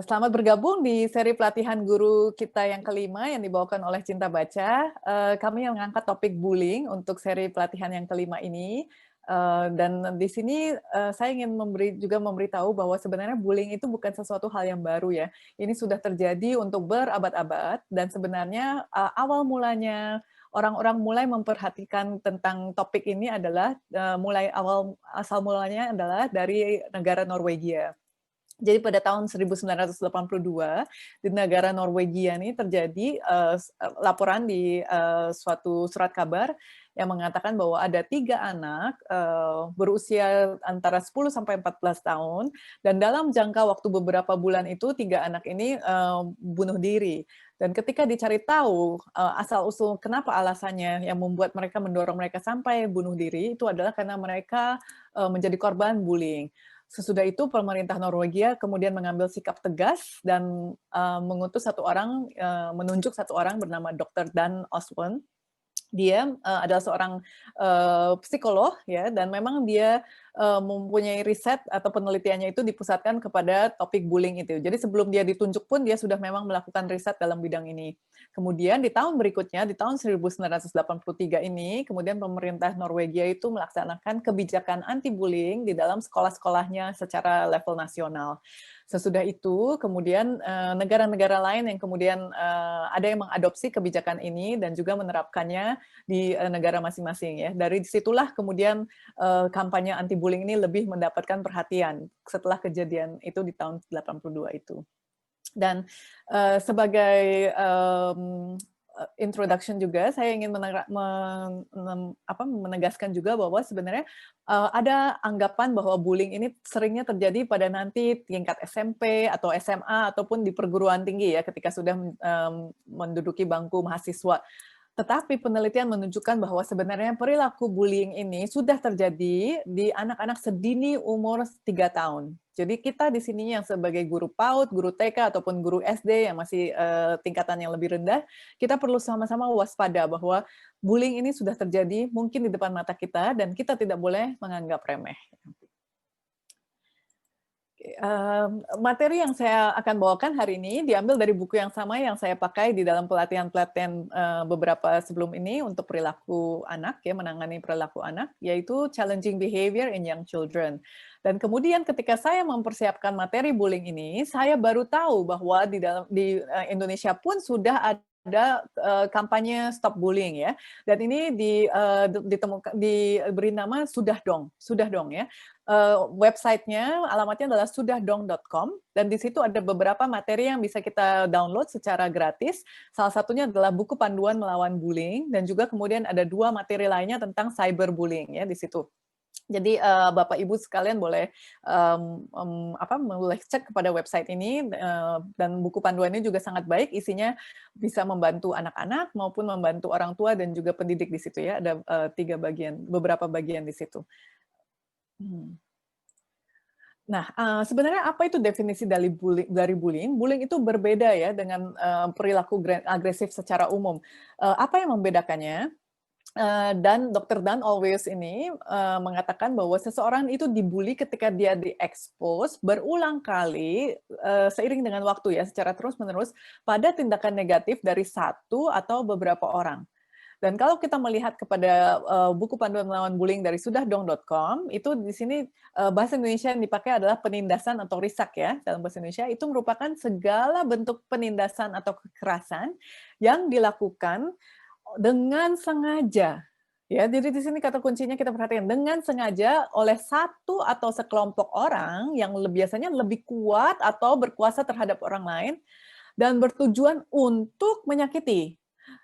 Selamat bergabung di seri pelatihan guru kita yang kelima yang dibawakan oleh Cinta Baca. Kami yang mengangkat topik bullying untuk seri pelatihan yang kelima ini. Dan di sini saya ingin juga memberitahu bahwa sebenarnya bullying itu bukan sesuatu hal yang baru ya. Ini sudah terjadi untuk berabad-abad dan sebenarnya awal mulanya orang-orang mulai memperhatikan tentang topik ini adalah asal mulanya adalah dari negara Norwegia. Jadi pada tahun 1982 di negara Norwegia ini terjadi laporan di suatu surat kabar yang mengatakan bahwa ada 3 anak berusia antara 10 sampai 14 tahun dan dalam jangka waktu beberapa bulan itu 3 anak ini bunuh diri. Dan ketika dicari tahu asal-usul kenapa alasannya yang membuat mereka mendorong mereka sampai bunuh diri itu adalah karena mereka menjadi korban bullying. Sesudah itu pemerintah Norwegia kemudian mengambil sikap tegas dan menunjuk satu orang bernama Dr. Dan Oswald. Dia adalah seorang psikolog ya, dan memang dia mempunyai riset atau penelitiannya itu dipusatkan kepada topik bullying itu. Jadi sebelum dia ditunjuk pun dia sudah memang melakukan riset dalam bidang ini. Kemudian di tahun berikutnya, di tahun 1983 ini, kemudian pemerintah Norwegia itu melaksanakan kebijakan anti-bullying di dalam sekolah-sekolahnya secara level nasional. Sesudah itu, kemudian negara-negara lain yang kemudian ada yang mengadopsi kebijakan ini dan juga menerapkannya di negara masing-masing ya. Dari situlah kemudian kampanye anti-bullying ini lebih mendapatkan perhatian setelah kejadian itu di tahun 82 itu. Dan sebagai introduction juga, saya ingin menegaskan juga bahwa sebenarnya ada anggapan bahwa bullying ini seringnya terjadi pada nanti tingkat SMP atau SMA ataupun di perguruan tinggi ya, ketika sudah menduduki bangku mahasiswa. Tetapi penelitian menunjukkan bahwa sebenarnya perilaku bullying ini sudah terjadi di anak-anak sedini umur 3 tahun. Jadi kita di sini yang sebagai guru PAUD, guru TK, ataupun guru SD yang masih tingkatan yang lebih rendah, kita perlu sama-sama waspada bahwa bullying ini sudah terjadi mungkin di depan mata kita dan kita tidak boleh menganggap remeh. Materi yang saya akan bawakan hari ini diambil dari buku yang sama yang saya pakai di dalam pelatihan-pelatihan beberapa sebelum ini untuk perilaku anak, ya, menangani perilaku anak, yaitu Challenging Behavior in Young Children. Dan kemudian ketika saya mempersiapkan materi bullying ini, saya baru tahu bahwa di Indonesia pun sudah ada kampanye Stop Bullying ya, dan ini diberi nama Sudah Dong ya. Websitenya, alamatnya adalah sudahdong.com, dan di situ ada beberapa materi yang bisa kita download secara gratis. Salah satunya adalah buku panduan melawan bullying, dan juga kemudian ada 2 materi lainnya tentang cyberbullying ya di situ. Jadi Bapak Ibu sekalian boleh boleh cek kepada website ini, dan buku panduannya juga sangat baik, isinya bisa membantu anak-anak maupun membantu orang tua dan juga pendidik di situ ya. Ada beberapa bagian di situ. Nah, sebenarnya apa itu definisi dari bullying? Bullying itu berbeda ya dengan perilaku agresif secara umum. Apa yang membedakannya? Dan Dr. Dan Always ini mengatakan bahwa seseorang itu dibully ketika dia diekspos berulang kali seiring dengan waktu ya, secara terus-menerus pada tindakan negatif dari satu atau beberapa orang. Dan kalau kita melihat kepada buku panduan melawan bullying dari sudahdong.com, itu di sini bahasa Indonesia yang dipakai adalah penindasan atau risak ya, dalam bahasa Indonesia, itu merupakan segala bentuk penindasan atau kekerasan yang dilakukan dengan sengaja. Ya, jadi di sini kata kuncinya kita perhatikan, dengan sengaja oleh satu atau sekelompok orang yang biasanya lebih kuat atau berkuasa terhadap orang lain dan bertujuan untuk menyakiti.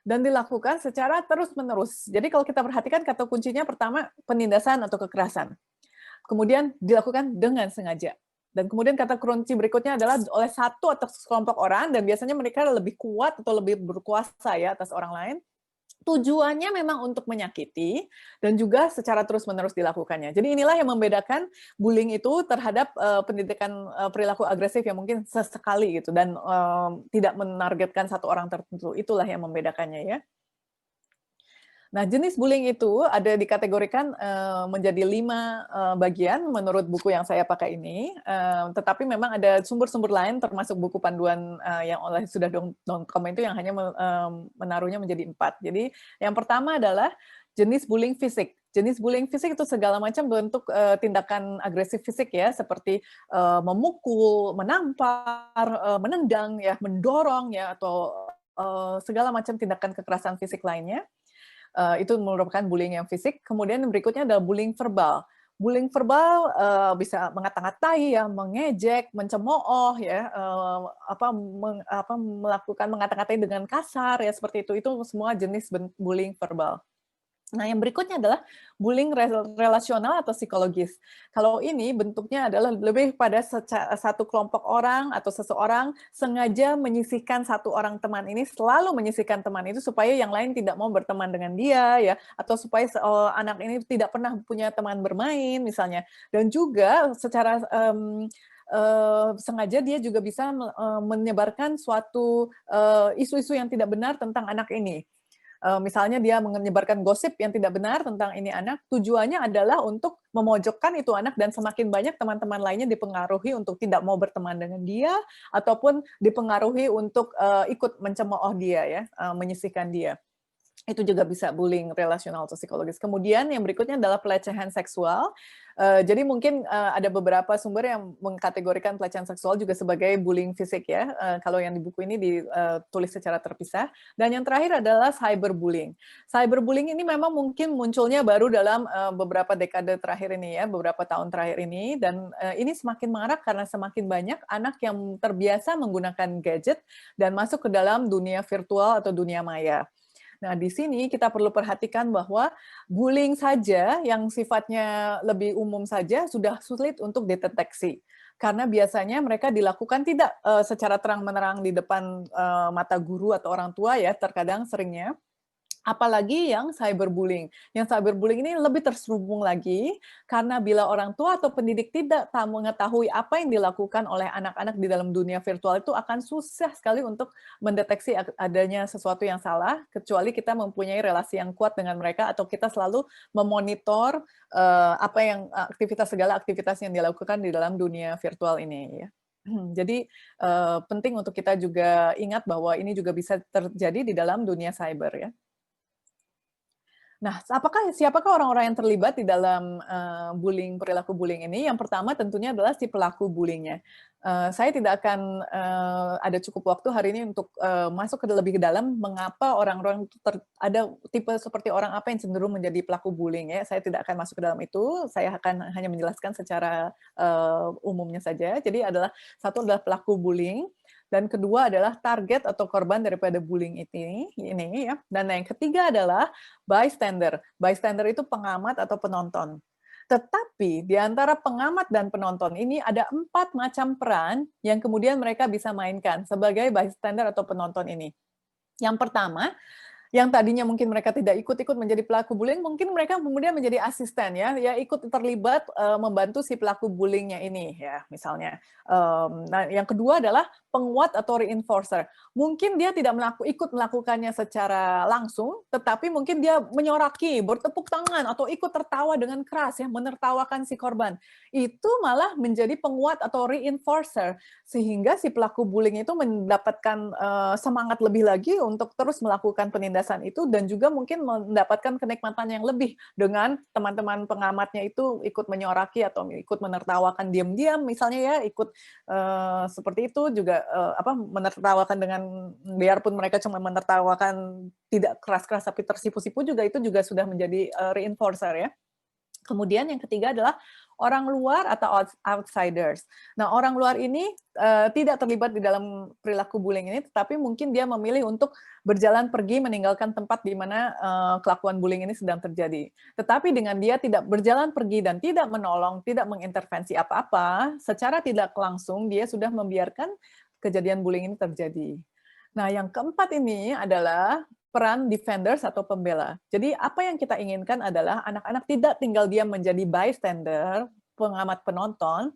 Dan dilakukan secara terus-menerus. Jadi kalau kita perhatikan kata kuncinya pertama penindasan atau kekerasan. Kemudian dilakukan dengan sengaja. Dan kemudian kata kunci berikutnya adalah oleh satu atau sekelompok orang, dan biasanya mereka lebih kuat atau lebih berkuasa ya atas orang lain. Tujuannya memang untuk menyakiti dan juga secara terus-menerus dilakukannya. Jadi inilah yang membedakan bullying itu terhadap pendidikan perilaku agresif yang mungkin sesekali gitu dan tidak menargetkan satu orang tertentu. Itulah yang membedakannya ya. Nah, jenis bullying itu ada dikategorikan, menjadi 5 bagian menurut buku yang saya pakai ini, tetapi memang ada sumber-sumber lain termasuk buku panduan, yang oleh sudah.com itu yang hanya menaruhnya menjadi 4. Jadi, yang pertama adalah jenis bullying fisik. Jenis bullying fisik itu segala macam bentuk, tindakan agresif fisik ya, seperti, memukul, menampar, menendang ya, mendorong ya, atau, segala macam tindakan kekerasan fisik lainnya. Itu merupakan bullying yang fisik. Kemudian yang berikutnya adalah bullying verbal. Bullying verbal, bisa ngata-ngatai ya, mengejek, mencemooh ya, melakukan mengata-ngatai dengan kasar ya, seperti itu semua jenis bullying verbal. Nah, yang berikutnya adalah bullying relasional atau psikologis. Kalau ini bentuknya adalah lebih pada satu kelompok orang atau seseorang sengaja menyisihkan satu orang teman ini, selalu menyisihkan teman itu supaya yang lain tidak mau berteman dengan dia ya, atau supaya anak ini tidak pernah punya teman bermain misalnya. Dan juga secara sengaja dia juga bisa menyebarkan suatu isu-isu yang tidak benar tentang anak ini. Misalnya dia menyebarkan gosip yang tidak benar tentang ini anak, tujuannya adalah untuk memojokkan itu anak dan semakin banyak teman-teman lainnya dipengaruhi untuk tidak mau berteman dengan dia, ataupun dipengaruhi untuk, ikut mencemooh dia ya, menyisihkan dia. Itu juga bisa bullying relasional atau psikologis. Kemudian yang berikutnya adalah pelecehan seksual. Jadi mungkin, ada beberapa sumber yang mengkategorikan pelecehan seksual juga sebagai bullying fisik ya, kalau yang di buku ini ditulis secara terpisah. Dan yang terakhir adalah cyberbullying. Cyberbullying ini memang mungkin munculnya baru dalam, beberapa dekade terakhir ini ya, beberapa tahun terakhir ini, dan, ini semakin marak karena semakin banyak anak yang terbiasa menggunakan gadget dan masuk ke dalam dunia virtual atau dunia maya. Nah, di sini kita perlu perhatikan bahwa bullying saja yang sifatnya lebih umum saja sudah sulit untuk dideteksi. Karena biasanya mereka dilakukan tidak, secara terang-menerang di depan, mata guru atau orang tua ya, terkadang seringnya. Apalagi yang cyberbullying. Yang cyberbullying ini lebih terselubung lagi, karena bila orang tua atau pendidik tidak mengetahui apa yang dilakukan oleh anak-anak di dalam dunia virtual itu akan susah sekali untuk mendeteksi adanya sesuatu yang salah, kecuali kita mempunyai relasi yang kuat dengan mereka atau kita selalu memonitor, apa yang segala aktivitas yang dilakukan di dalam dunia virtual ini ya. Jadi, penting untuk kita juga ingat bahwa ini juga bisa terjadi di dalam dunia cyber ya. Nah, siapakah orang-orang yang terlibat di dalam, perilaku bullying ini? Yang pertama tentunya adalah si pelaku bullying-nya. Saya tidak akan, ada cukup waktu hari ini untuk, masuk ke lebih dalam mengapa orang-orang itu ada tipe seperti orang apa yang cenderung menjadi pelaku bullying ya, saya tidak akan masuk ke dalam itu, saya akan hanya menjelaskan secara, umumnya saja. Jadi satu adalah pelaku bullying, dan kedua adalah target atau korban daripada bullying ini ya, dan yang ketiga adalah bystander. Bystander itu pengamat atau penonton. Tetapi di antara pengamat dan penonton ini ada 4 macam peran yang kemudian mereka bisa mainkan sebagai bystander atau penonton ini. Yang pertama, yang tadinya mungkin mereka tidak ikut-ikut menjadi pelaku bullying, mungkin mereka kemudian menjadi asisten ya ikut terlibat, membantu si pelaku bullying-nya ini ya, misalnya. Nah, yang kedua adalah penguat atau reinforcer. Mungkin dia tidak ikut melakukannya secara langsung, tetapi mungkin dia menyoraki, bertepuk tangan, atau ikut tertawa dengan keras ya, menertawakan si korban. Itu malah menjadi penguat atau reinforcer, sehingga si pelaku bullying itu mendapatkan, semangat lebih lagi untuk terus melakukan penindasan itu dan juga mungkin mendapatkan kenikmatan yang lebih dengan teman-teman pengamatnya itu ikut menyoraki atau ikut menertawakan diam-diam misalnya ya, ikut, seperti itu juga, menertawakan dengan biarpun mereka cuma menertawakan tidak keras-keras tapi tersipu-sipu juga itu juga sudah menjadi, reinforcer ya. Kemudian yang ketiga adalah orang luar atau outsiders. Nah, orang luar ini, tidak terlibat di dalam perilaku bullying ini, tetapi mungkin dia memilih untuk berjalan pergi meninggalkan tempat di mana, kelakuan bullying ini sedang terjadi. Tetapi dengan dia tidak berjalan pergi dan tidak menolong, tidak mengintervensi apa-apa, secara tidak langsung dia sudah membiarkan kejadian bullying ini terjadi. Nah, yang keempat ini adalah peran defenders atau pembela. Jadi apa yang kita inginkan adalah anak-anak tidak tinggal diam menjadi bystander, pengamat penonton,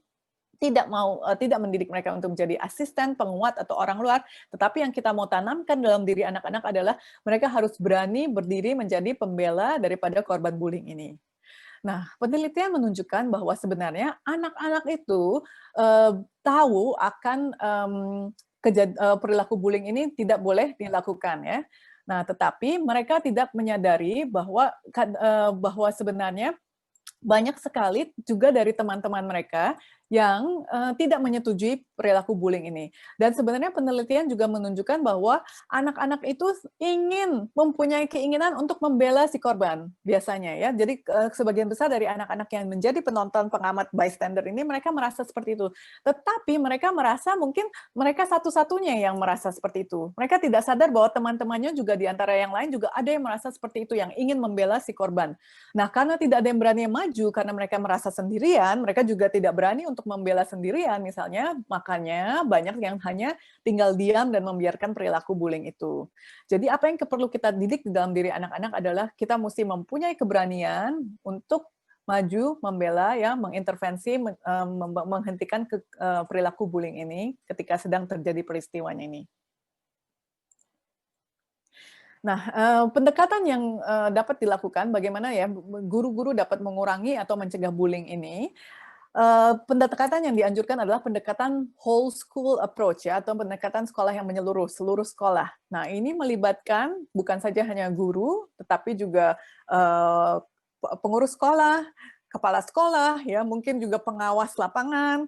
tidak mendidik mereka untuk menjadi asisten, penguat, atau orang luar, tetapi yang kita mau tanamkan dalam diri anak-anak adalah mereka harus berani berdiri menjadi pembela daripada korban bullying ini. Nah, penelitian menunjukkan bahwa sebenarnya anak-anak itu tahu akan perilaku bullying ini tidak boleh dilakukan ya. Nah, tetapi mereka tidak menyadari bahwa sebenarnya banyak sekali juga dari teman-teman mereka yang tidak menyetujui perilaku bullying ini. Dan sebenarnya penelitian juga menunjukkan bahwa anak-anak itu ingin mempunyai keinginan untuk membela si korban biasanya ya. Jadi sebagian besar dari anak-anak yang menjadi penonton pengamat bystander ini mereka merasa seperti itu. Tetapi mereka merasa mungkin mereka satu-satunya yang merasa seperti itu. Mereka tidak sadar bahwa teman-temannya juga di antara yang lain juga ada yang merasa seperti itu, yang ingin membela si korban. Nah, karena tidak ada yang berani maju, karena mereka merasa sendirian, mereka juga tidak berani untuk membela sendirian misalnya, makanya banyak yang hanya tinggal diam dan membiarkan perilaku bullying itu. Jadi apa yang perlu kita didik di dalam diri anak-anak adalah kita mesti mempunyai keberanian untuk maju, membela, ya, mengintervensi, menghentikan perilaku bullying ini ketika sedang terjadi peristiwanya ini. Nah, pendekatan yang dapat dilakukan bagaimana ya guru-guru dapat mengurangi atau mencegah bullying ini, pendekatan yang dianjurkan adalah pendekatan whole school approach ya, atau pendekatan sekolah yang menyeluruh, seluruh sekolah. Nah, ini melibatkan bukan saja hanya guru, tetapi juga pengurus sekolah, kepala sekolah, ya, mungkin juga pengawas lapangan,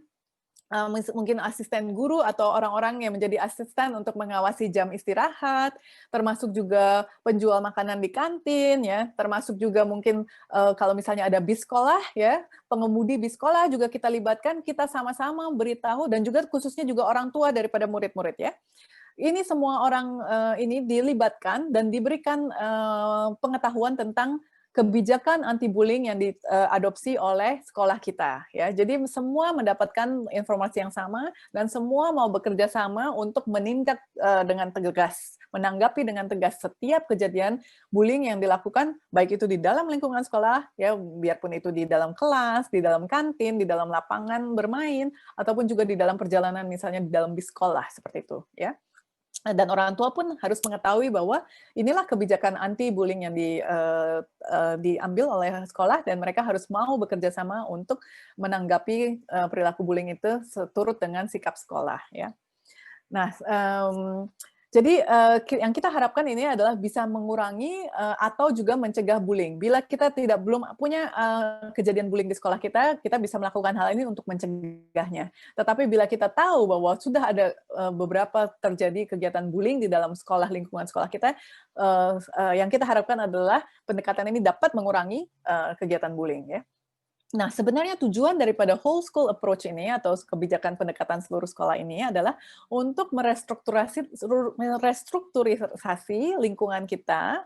mungkin asisten guru atau orang-orang yang menjadi asisten untuk mengawasi jam istirahat, termasuk juga penjual makanan di kantin, ya, termasuk juga mungkin kalau misalnya ada bis sekolah, ya, pengemudi bis sekolah juga kita libatkan, kita sama-sama beritahu dan juga khususnya juga orang tua daripada murid-murid ya. Ini semua orang ini dilibatkan dan diberikan pengetahuan tentang kebijakan anti-bullying yang diadopsi oleh sekolah kita. Ya, jadi semua mendapatkan informasi yang sama dan semua mau bekerja sama untuk menindak dengan tegas, menanggapi dengan tegas setiap kejadian bullying yang dilakukan, baik itu di dalam lingkungan sekolah, ya biarpun itu di dalam kelas, di dalam kantin, di dalam lapangan bermain, ataupun juga di dalam perjalanan misalnya di dalam bis sekolah seperti itu. Ya. Dan orang tua pun harus mengetahui bahwa inilah kebijakan anti-bullying yang diambil oleh sekolah dan mereka harus mau bekerja sama untuk menanggapi perilaku bullying itu seturut dengan sikap sekolah. Ya. Nah, jadi yang kita harapkan ini adalah bisa mengurangi atau juga mencegah bullying. Bila kita belum punya kejadian bullying di sekolah kita, kita bisa melakukan hal ini untuk mencegahnya. Tetapi bila kita tahu bahwa sudah ada beberapa terjadi kegiatan bullying di dalam sekolah, lingkungan sekolah kita, yang kita harapkan adalah pendekatan ini dapat mengurangi kegiatan bullying. Ya. Nah, sebenarnya tujuan daripada whole school approach ini atau kebijakan pendekatan seluruh sekolah ini adalah untuk merestrukturisasi lingkungan kita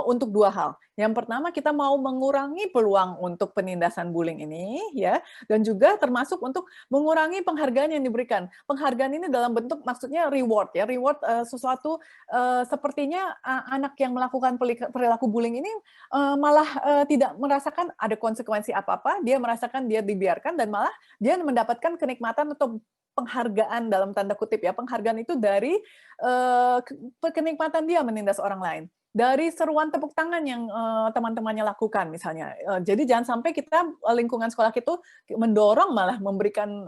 untuk dua hal. Yang pertama, kita mau mengurangi peluang untuk penindasan bullying ini, ya, dan juga termasuk untuk mengurangi penghargaan yang diberikan. Penghargaan ini dalam bentuk maksudnya reward, ya, reward sesuatu sepertinya anak yang melakukan perilaku bullying ini malah tidak merasakan ada konsekuensi apa-apa, dia merasakan dia dibiarkan dan malah dia mendapatkan kenikmatan atau penghargaan dalam tanda kutip ya, penghargaan itu dari kenikmatan dia menindas orang lain. Dari seruan tepuk tangan yang teman-temannya lakukan misalnya. Jadi jangan sampai kita lingkungan sekolah itu mendorong malah memberikan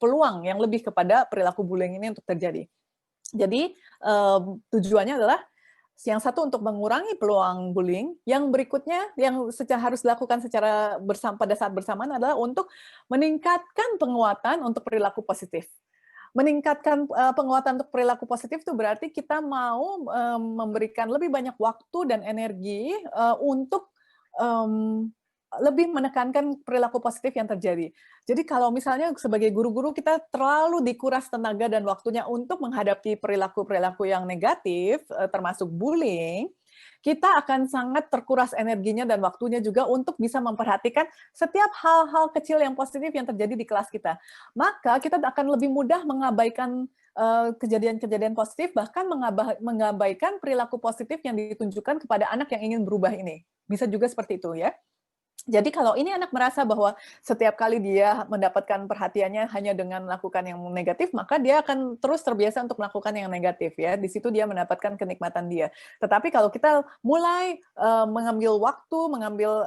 peluang yang lebih kepada perilaku bullying ini untuk terjadi. Jadi tujuannya adalah yang satu untuk mengurangi peluang bullying, yang berikutnya yang harus dilakukan secara pada saat bersamaan adalah untuk meningkatkan penguatan untuk perilaku positif. Meningkatkan penguatan untuk perilaku positif itu berarti kita mau memberikan lebih banyak waktu dan energi untuk lebih menekankan perilaku positif yang terjadi. Jadi kalau misalnya sebagai guru-guru kita terlalu dikuras tenaga dan waktunya untuk menghadapi perilaku-perilaku yang negatif, termasuk bullying, kita akan sangat terkuras energinya dan waktunya juga untuk bisa memperhatikan setiap hal-hal kecil yang positif yang terjadi di kelas kita. Maka kita akan lebih mudah mengabaikan kejadian-kejadian positif, bahkan mengabaikan perilaku positif yang ditunjukkan kepada anak yang ingin berubah ini. Bisa juga seperti itu ya. Jadi kalau ini anak merasa bahwa setiap kali dia mendapatkan perhatiannya hanya dengan melakukan yang negatif, maka dia akan terus terbiasa untuk melakukan yang negatif ya. Di situ dia mendapatkan kenikmatan dia. Tetapi kalau kita mulai mengambil waktu, mengambil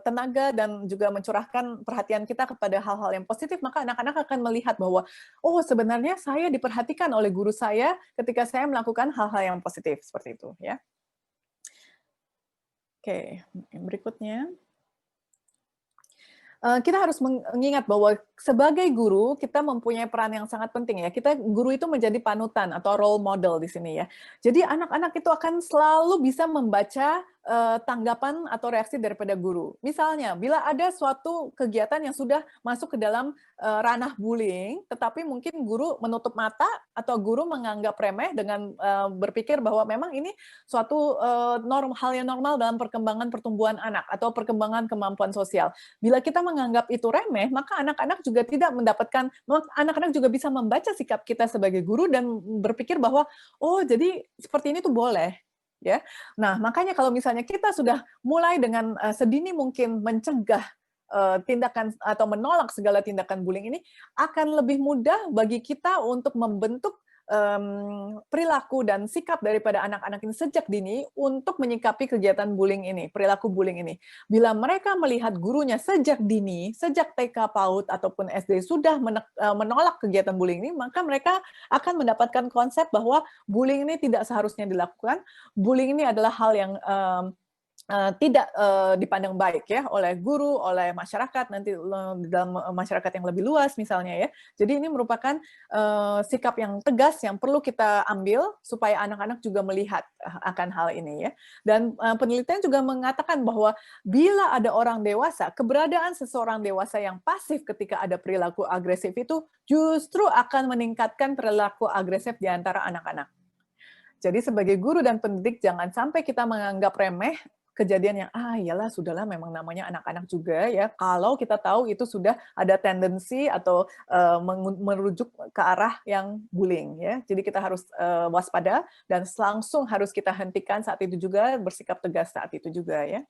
tenaga dan juga mencurahkan perhatian kita kepada hal-hal yang positif, maka anak-anak akan melihat bahwa oh sebenarnya saya diperhatikan oleh guru saya ketika saya melakukan hal-hal yang positif seperti itu ya. Oke, yang berikutnya. Kita harus mengingat bahwa sebagai guru, kita mempunyai peran yang sangat penting ya. Guru itu menjadi panutan atau role model di sini ya. Jadi anak-anak itu akan selalu bisa membaca tanggapan atau reaksi daripada guru. Misalnya, bila ada suatu kegiatan yang sudah masuk ke dalam ranah bullying, tetapi mungkin guru menutup mata atau guru menganggap remeh dengan berpikir bahwa memang ini suatu hal yang normal dalam perkembangan pertumbuhan anak atau perkembangan kemampuan sosial. Bila kita menganggap itu remeh, maka anak-anak juga tidak mendapatkan, anak-anak juga bisa membaca sikap kita sebagai guru dan berpikir bahwa, oh jadi seperti ini tuh boleh. Ya, nah makanya kalau misalnya kita sudah mulai dengan sedini mungkin mencegah tindakan atau menolak segala tindakan bullying ini, akan lebih mudah bagi kita untuk membentuk perilaku dan sikap daripada anak-anak ini sejak dini untuk menyikapi kegiatan bullying ini, perilaku bullying ini. Bila mereka melihat gurunya sejak dini, sejak TK, PAUD, ataupun SD sudah menolak kegiatan bullying ini, maka mereka akan mendapatkan konsep bahwa bullying ini tidak seharusnya dilakukan, bullying ini adalah hal yang tidak dipandang baik ya oleh guru, oleh masyarakat nanti di dalam masyarakat yang lebih luas misalnya ya. Jadi ini merupakan sikap yang tegas yang perlu kita ambil supaya anak-anak juga melihat akan hal ini ya. Dan penelitian juga mengatakan bahwa bila ada orang dewasa, keberadaan seseorang dewasa yang pasif ketika ada perilaku agresif itu justru akan meningkatkan perilaku agresif di antara anak-anak. Jadi sebagai guru dan pendidik jangan sampai kita menganggap remeh kejadian yang iyalah sudahlah memang namanya anak-anak juga ya. Kalau kita tahu itu sudah ada tendensi atau merujuk ke arah yang bullying ya. Jadi kita harus waspada dan langsung harus kita hentikan saat itu juga, bersikap tegas saat itu juga ya.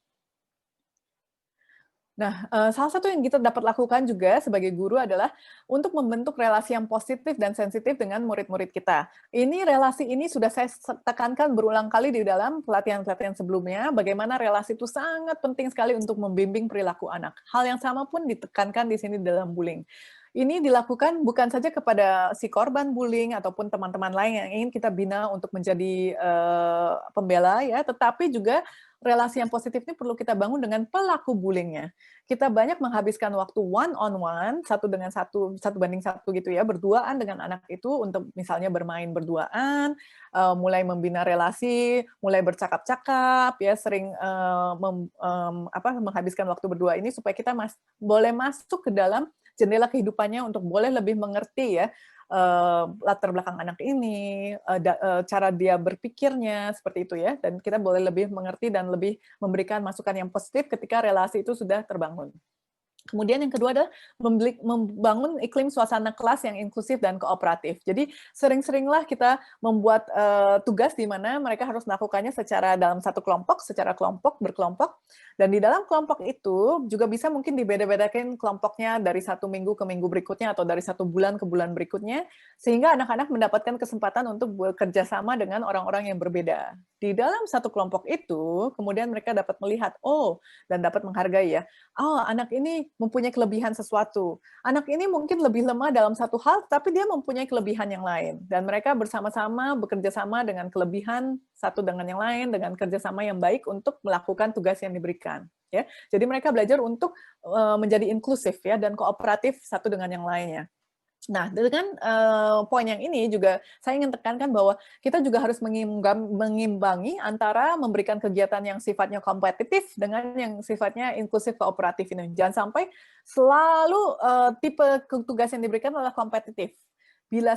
Nah, salah satu yang kita dapat lakukan juga sebagai guru adalah untuk membentuk relasi yang positif dan sensitif dengan murid-murid kita. Relasi ini sudah saya tekankan berulang kali di dalam pelatihan-pelatihan sebelumnya, bagaimana relasi itu sangat penting sekali untuk membimbing perilaku anak. Hal yang sama pun ditekankan di sini dalam bullying. Ini dilakukan bukan saja kepada si korban bullying ataupun teman-teman lain yang ingin kita bina untuk menjadi pembela ya, tetapi juga relasi yang positif ini perlu kita bangun dengan pelaku bullyingnya. Kita banyak menghabiskan waktu one on one, satu banding satu gitu ya, berduaan dengan anak itu untuk misalnya bermain berduaan, mulai membina relasi, mulai bercakap-cakap, ya sering menghabiskan waktu berdua ini supaya kita boleh masuk ke dalam jendela kehidupannya untuk boleh lebih mengerti ya latar belakang anak ini, cara dia berpikirnya, seperti itu ya. Dan kita boleh lebih mengerti dan lebih memberikan masukan yang positif ketika relasi itu sudah terbangun. Kemudian yang kedua adalah membangun iklim suasana kelas yang inklusif dan kooperatif. Jadi sering-seringlah kita membuat tugas di mana mereka harus melakukannya dalam satu kelompok, secara berkelompok. Dan di dalam kelompok itu juga bisa mungkin dibeda-bedakan kelompoknya dari satu minggu ke minggu berikutnya atau dari satu bulan ke bulan berikutnya, sehingga anak-anak mendapatkan kesempatan untuk bekerja sama dengan orang-orang yang berbeda. Di dalam satu kelompok itu, kemudian mereka dapat melihat, dan dapat menghargai ya, anak ini mempunyai kelebihan sesuatu. Anak ini mungkin lebih lemah dalam satu hal, tapi dia mempunyai kelebihan yang lain. Dan mereka bersama-sama bekerja sama dengan kelebihan satu dengan yang lain, dengan kerjasama yang baik untuk melakukan tugas yang diberikan. Ya, jadi mereka belajar untuk menjadi inklusif ya dan kooperatif satu dengan yang lainnya. Nah, dengan poin yang ini juga saya ingin tekankan bahwa kita juga harus mengimbangi antara memberikan kegiatan yang sifatnya kompetitif dengan yang sifatnya inklusif kooperatif ini. Jangan sampai selalu tipe tugas yang diberikan adalah kompetitif. Bila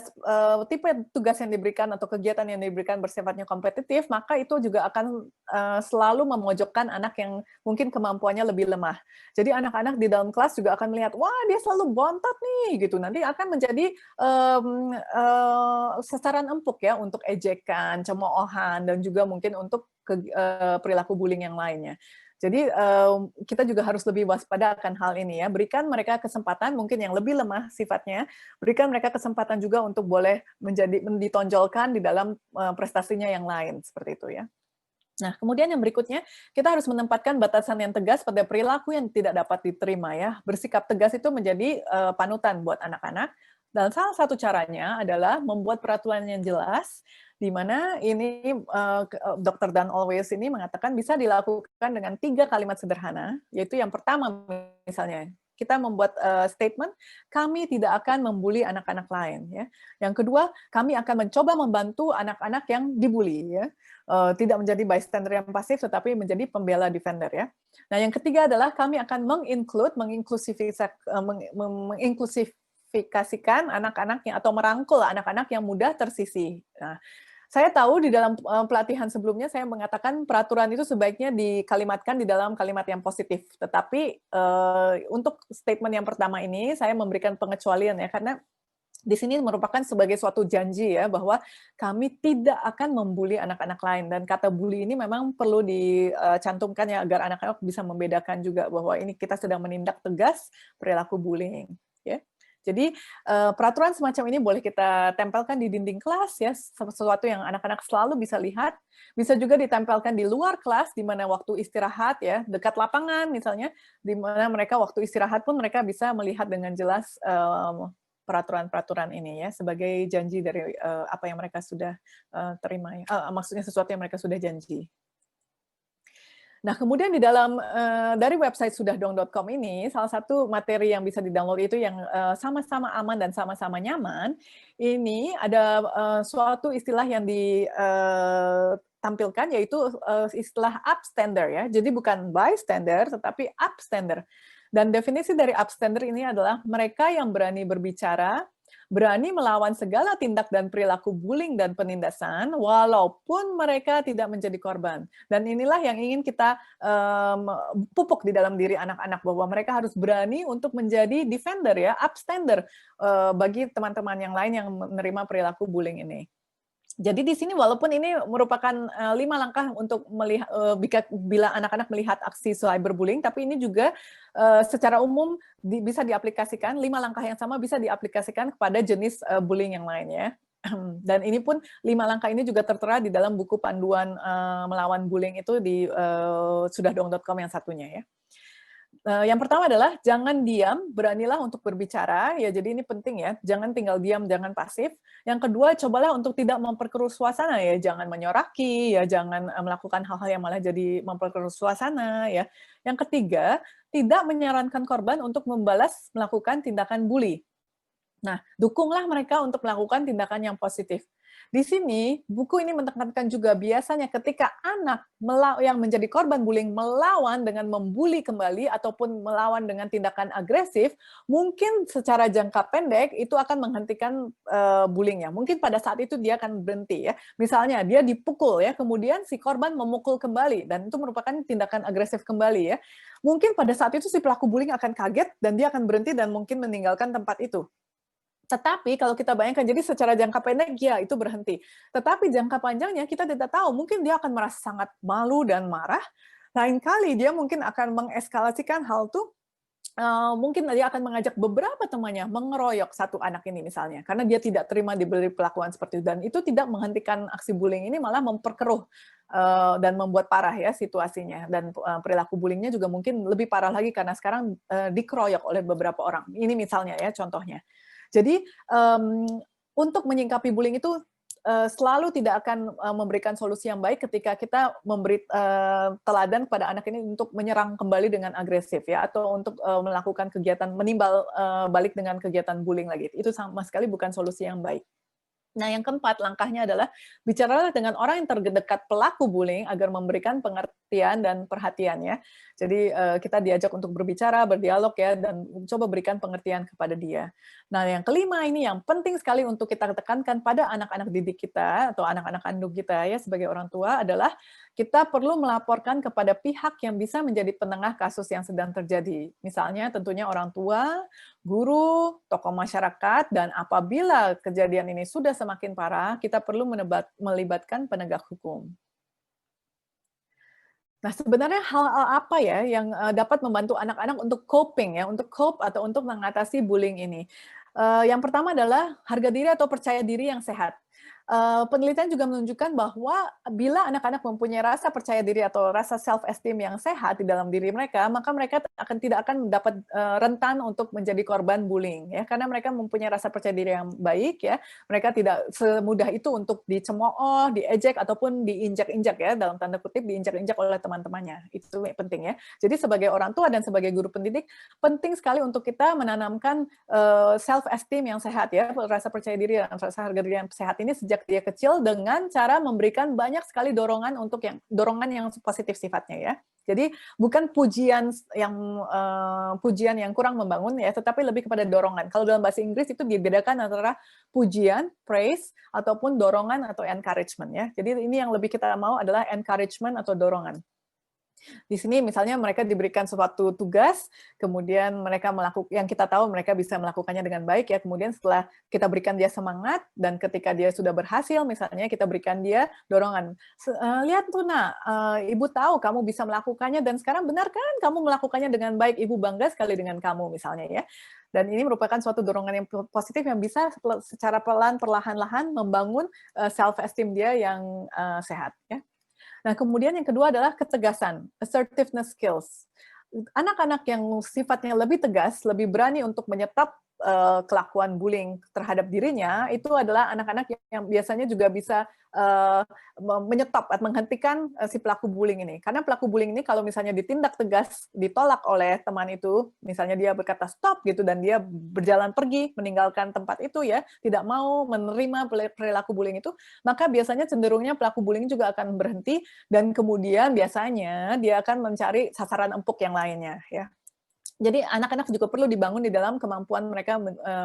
tipe tugas yang diberikan atau kegiatan yang diberikan bersifatnya kompetitif, maka itu juga akan selalu memojokkan anak yang mungkin kemampuannya lebih lemah. Jadi anak-anak di dalam kelas juga akan melihat, wah dia selalu bontot nih, gitu. Nanti akan menjadi sasaran empuk ya untuk ejekan, cemoohan, dan juga mungkin untuk perilaku bullying yang lainnya. Jadi, kita juga harus lebih waspada akan hal ini ya, berikan mereka kesempatan mungkin yang lebih lemah sifatnya, berikan mereka kesempatan juga untuk boleh ditonjolkan di dalam, prestasinya yang lain, seperti itu ya. Nah, kemudian yang berikutnya, kita harus menempatkan batasan yang tegas pada perilaku yang tidak dapat diterima ya. Bersikap tegas itu menjadi, panutan buat anak-anak, dan salah satu caranya adalah membuat peraturan yang jelas, di mana ini, Dr. Dan Always ini mengatakan bisa dilakukan dengan 3 kalimat sederhana, yaitu yang pertama misalnya, kita membuat, statement, "Kami tidak akan membuli anak-anak lain," ya. Yang kedua, "Kami akan mencoba membantu anak-anak yang dibuli," ya. Tidak menjadi bystander yang pasif, tetapi menjadi pembela defender ya. Nah, yang ketiga adalah kami akan menginklusifikasikan anak-anaknya atau merangkul anak-anak yang mudah tersisih. Nah, saya tahu di dalam, pelatihan sebelumnya saya mengatakan peraturan itu sebaiknya dikalimatkan di dalam kalimat yang positif. Tetapi, untuk statement yang pertama ini saya memberikan pengecualian ya, karena di sini merupakan sebagai suatu janji ya, bahwa kami tidak akan membuli anak-anak lain, dan kata bully ini memang perlu dicantumkan ya, agar anak-anak bisa membedakan juga bahwa ini kita sedang menindak tegas perilaku bullying, ya. Jadi, peraturan semacam ini boleh kita tempelkan di dinding kelas ya, sesuatu yang anak-anak selalu bisa lihat, bisa juga ditempelkan di luar kelas, di mana waktu istirahat ya, dekat lapangan misalnya, di mana mereka waktu istirahat pun mereka bisa melihat dengan jelas, peraturan-peraturan ini ya, sebagai janji dari, apa yang mereka sudah, terima ya, maksudnya sesuatu yang mereka sudah janji. Nah, kemudian di dalam, dari website sudahdong.com ini, salah satu materi yang bisa di-download itu yang, sama-sama aman dan sama-sama nyaman, ini ada, suatu istilah yang tampilkan yaitu, istilah upstander ya. Jadi bukan bystander, tetapi upstander. Dan definisi dari upstander ini adalah mereka yang berani berbicara, berani melawan segala tindak dan perilaku bullying dan penindasan, walaupun mereka tidak menjadi korban. Dan inilah yang ingin kita, pupuk di dalam diri anak-anak, bahwa mereka harus berani untuk menjadi defender ya, upstander, bagi teman-teman yang lain yang menerima perilaku bullying ini. Jadi di sini walaupun ini merupakan, 5 langkah untuk bila anak-anak melihat aksi cyberbullying, tapi ini juga, secara umum bisa diaplikasikan, 5 langkah yang sama bisa diaplikasikan kepada jenis, bullying yang lain ya. Dan ini pun 5 langkah ini juga tertera di dalam buku panduan, melawan bullying itu di, sudahdong.com yang satunya ya. Yang pertama adalah jangan diam, beranilah untuk berbicara, ya jadi ini penting ya, jangan tinggal diam, jangan pasif. Yang kedua, cobalah untuk tidak memperkeruh suasana ya, jangan menyoraki, ya jangan melakukan hal-hal yang malah jadi memperkeruh suasana ya. Yang ketiga, tidak menyarankan korban untuk membalas melakukan tindakan bully. Nah, dukunglah mereka untuk melakukan tindakan yang positif. Di sini, buku ini menekankan juga biasanya ketika anak yang menjadi korban bullying melawan dengan membuli kembali ataupun melawan dengan tindakan agresif, mungkin secara jangka pendek itu akan menghentikan bullying-nya. Mungkin pada saat itu dia akan berhenti ya. Misalnya dia dipukul ya, kemudian si korban memukul kembali dan itu merupakan tindakan agresif kembali ya. Mungkin pada saat itu si pelaku bullying akan kaget dan dia akan berhenti dan mungkin meninggalkan tempat itu. Tetapi kalau kita bayangkan, jadi secara jangka pendek, ya itu berhenti. Tetapi jangka panjangnya kita tidak tahu, mungkin dia akan merasa sangat malu dan marah, lain kali dia mungkin akan mengeskalasikan hal itu, mungkin dia akan mengajak beberapa temannya mengeroyok satu anak ini misalnya, karena dia tidak terima diberi perlakuan seperti itu, dan itu tidak menghentikan aksi bullying ini, malah memperkeruh, dan membuat parah ya situasinya, dan perilaku bullying-nya juga mungkin lebih parah lagi karena sekarang, dikeroyok oleh beberapa orang. Ini misalnya ya contohnya. Jadi, untuk menyingkapi bullying itu, selalu tidak akan, memberikan solusi yang baik ketika kita memberi, teladan kepada anak ini untuk menyerang kembali dengan agresif ya, atau untuk, melakukan kegiatan menimbal, balik dengan kegiatan bullying lagi. Itu sama sekali bukan solusi yang baik. Nah, yang keempat langkahnya adalah bicaralah dengan orang yang terdekat pelaku bullying agar memberikan pengertian dan perhatian ya. Jadi, kita diajak untuk berbicara, berdialog ya, dan coba berikan pengertian kepada dia. Nah, yang kelima ini yang penting sekali untuk kita tekankan pada anak-anak didik kita atau anak-anak kandung kita ya sebagai orang tua adalah kita perlu melaporkan kepada pihak yang bisa menjadi penengah kasus yang sedang terjadi. Misalnya tentunya orang tua, guru, tokoh masyarakat, dan apabila kejadian ini sudah semakin parah, kita perlu melibatkan penegak hukum. Nah, sebenarnya hal-hal apa ya yang, dapat membantu anak-anak untuk coping ya, untuk cope atau untuk mengatasi bullying ini? Yang pertama adalah harga diri atau percaya diri yang sehat. Penelitian juga menunjukkan bahwa bila anak-anak mempunyai rasa percaya diri atau rasa self esteem yang sehat di dalam diri mereka, maka mereka tidak akan mendapat, rentan untuk menjadi korban bullying ya, karena mereka mempunyai rasa percaya diri yang baik ya, mereka tidak semudah itu untuk dicemooh, diejek, ataupun diinjak-injak ya, dalam tanda kutip diinjak-injak oleh teman-temannya, itu penting ya. Jadi sebagai orang tua dan sebagai guru pendidik, penting sekali untuk kita menanamkan self esteem yang sehat ya, rasa percaya diri dan rasa harga diri yang sehat ini sejak dia kecil dengan cara memberikan banyak sekali dorongan yang positif sifatnya ya. Jadi bukan pujian yang kurang membangun ya, tetapi lebih kepada dorongan. Kalau dalam bahasa Inggris itu dibedakan antara pujian, praise, ataupun dorongan atau encouragement ya. Jadi ini yang lebih kita mau adalah encouragement atau dorongan. Di sini misalnya mereka diberikan suatu tugas, kemudian mereka yang kita tahu mereka bisa melakukannya dengan baik ya, kemudian setelah kita berikan dia semangat dan ketika dia sudah berhasil misalnya kita berikan dia dorongan, "Lihat tuh Nak, Ibu tahu kamu bisa melakukannya dan sekarang benar kan kamu melakukannya dengan baik, Ibu bangga sekali dengan kamu," misalnya ya. Dan ini merupakan suatu dorongan yang positif yang bisa secara pelan, perlahan-lahan membangun self esteem dia yang sehat ya. Nah, kemudian yang kedua adalah ketegasan, assertiveness skills. Anak-anak yang sifatnya lebih tegas, lebih berani untuk menyetop kelakuan bullying terhadap dirinya, itu adalah anak-anak yang biasanya juga bisa eee, menyetop atau menghentikan si pelaku bullying ini. Karena pelaku bullying ini kalau misalnya ditindak tegas, ditolak oleh teman itu, misalnya dia berkata stop gitu dan dia berjalan pergi meninggalkan tempat itu ya, tidak mau menerima perilaku bullying itu, maka biasanya cenderungnya pelaku bullying juga akan berhenti dan kemudian biasanya dia akan mencari sasaran empuk yang lainnya ya. Jadi anak-anak juga perlu dibangun di dalam kemampuan mereka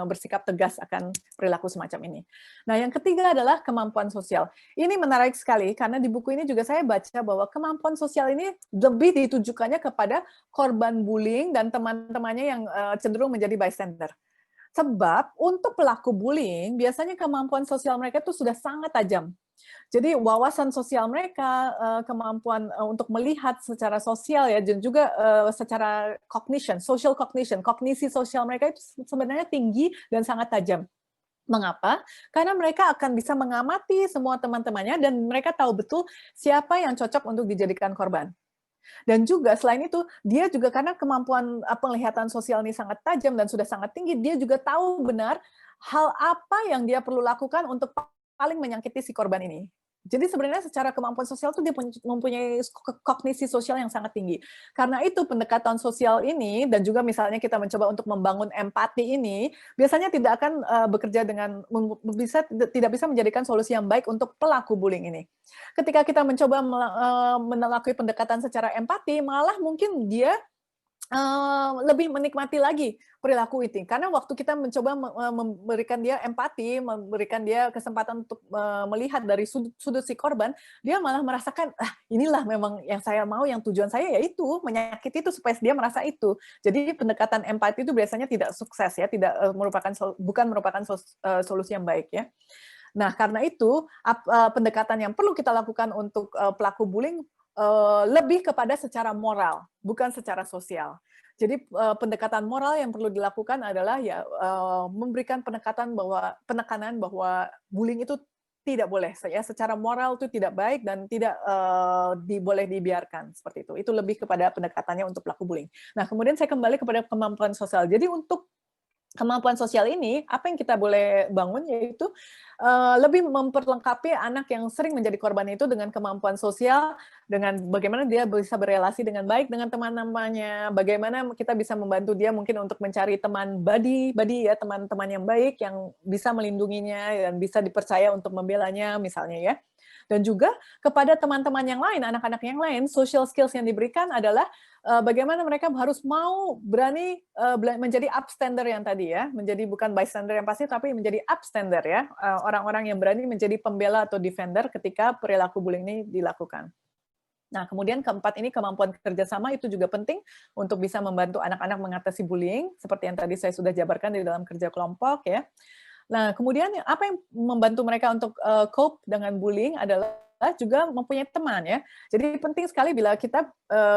bersikap tegas akan perilaku semacam ini. Nah, yang ketiga adalah kemampuan sosial. Ini menarik sekali karena di buku ini juga saya baca bahwa kemampuan sosial ini lebih ditujukannya kepada korban bullying dan teman-temannya yang cenderung menjadi bystander. Sebab untuk pelaku bullying biasanya kemampuan sosial mereka itu sudah sangat tajam. Jadi wawasan sosial mereka, kemampuan, untuk melihat secara sosial ya dan juga, secara cognition, social cognition, kognisi sosial mereka itu sebenarnya tinggi dan sangat tajam. Mengapa? Karena mereka akan bisa mengamati semua teman-temannya dan mereka tahu betul siapa yang cocok untuk dijadikan korban. Dan juga selain itu, dia juga karena kemampuan, penglihatan sosial ini sangat tajam dan sudah sangat tinggi, dia juga tahu benar hal apa yang dia perlu lakukan untuk paling menyakiti si korban ini. Jadi sebenarnya secara kemampuan sosial tuh dia mempunyai kognisi sosial yang sangat tinggi. Karena itu pendekatan sosial ini dan juga misalnya kita mencoba untuk membangun empati ini, biasanya tidak akan, bekerja dengan tidak bisa menjadikan solusi yang baik untuk pelaku bullying ini. Ketika kita mencoba menelakui pendekatan secara empati, malah mungkin dia lebih menikmati lagi perilaku itu. Karena waktu kita mencoba memberikan dia empati, memberikan dia kesempatan untuk melihat dari sudut sudut si korban, dia malah merasakan, "Ah, inilah memang yang saya mau, yang tujuan saya yaitu menyakiti itu supaya dia merasa itu." Jadi pendekatan empati itu biasanya tidak sukses ya, tidak, bukan merupakan solusi yang baik ya. Nah, karena itu pendekatan yang perlu kita lakukan untuk pelaku bullying lebih kepada secara moral, bukan secara sosial. Jadi pendekatan moral yang perlu dilakukan adalah ya memberikan penekanan bahwa bullying itu tidak boleh, ya secara moral itu tidak baik dan tidak boleh dibiarkan seperti itu. Itu lebih kepada pendekatannya untuk pelaku bullying. Nah, kemudian saya kembali kepada kemampuan sosial. Jadi untuk kemampuan sosial ini, apa yang kita boleh bangun yaitu, lebih memperlengkapi anak yang sering menjadi korban itu dengan kemampuan sosial, dengan bagaimana dia bisa berelasi dengan baik dengan teman-temannya, bagaimana kita bisa membantu dia mungkin untuk mencari teman buddy ya, teman-teman yang baik yang bisa melindunginya dan bisa dipercaya untuk membelanya misalnya ya. Dan juga kepada teman-teman yang lain, anak-anak yang lain, social skills yang diberikan adalah bagaimana mereka harus mau berani menjadi upstander yang tadi ya, menjadi bukan bystander yang pasti, tapi menjadi upstander ya, orang-orang yang berani menjadi pembela atau defender ketika perilaku bullying ini dilakukan. Nah, kemudian keempat ini kemampuan kerjasama itu juga penting untuk bisa membantu anak-anak mengatasi bullying, seperti yang tadi saya sudah jabarkan di dalam kerja kelompok ya. Nah, kemudian apa yang membantu mereka untuk cope dengan bullying adalah juga mempunyai teman ya. Jadi penting sekali bila kita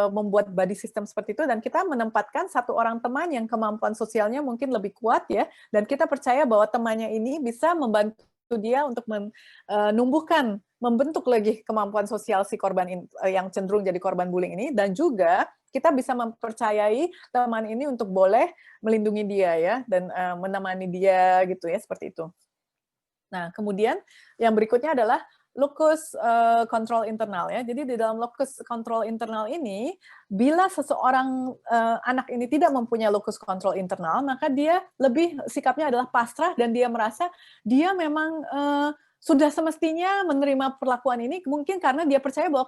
membuat body system seperti itu dan kita menempatkan satu orang teman yang kemampuan sosialnya mungkin lebih kuat ya, dan kita percaya bahwa temannya ini bisa membantu dia untuk menumbuhkan, membentuk lagi kemampuan sosial si korban yang cenderung jadi korban bullying ini, dan juga kita bisa mempercayai teman ini untuk boleh melindungi dia ya, dan menemani dia gitu ya, seperti itu. Nah, kemudian yang berikutnya adalah locus control internal ya. Jadi di dalam locus control internal ini, bila seseorang anak ini tidak mempunyai locus control internal, maka dia lebih sikapnya adalah pasrah dan dia merasa dia memang sudah semestinya menerima perlakuan ini, mungkin karena dia percaya bahwa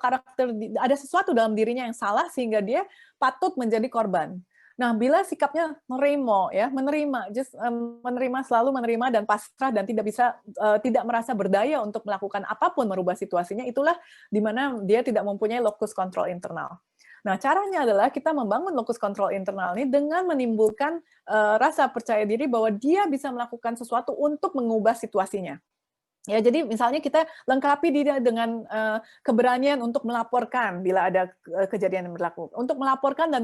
ada sesuatu dalam dirinya yang salah sehingga dia patut menjadi korban. Nah, bila sikapnya menerima, selalu menerima dan pasrah dan tidak merasa berdaya untuk melakukan apapun merubah situasinya, itulah di mana dia tidak mempunyai locus control internal. Nah, caranya adalah kita membangun locus control internal ini dengan menimbulkan rasa percaya diri bahwa dia bisa melakukan sesuatu untuk mengubah situasinya. Ya, jadi misalnya kita lengkapi dia dengan keberanian untuk melaporkan bila ada kejadian yang berlaku, untuk melaporkan dan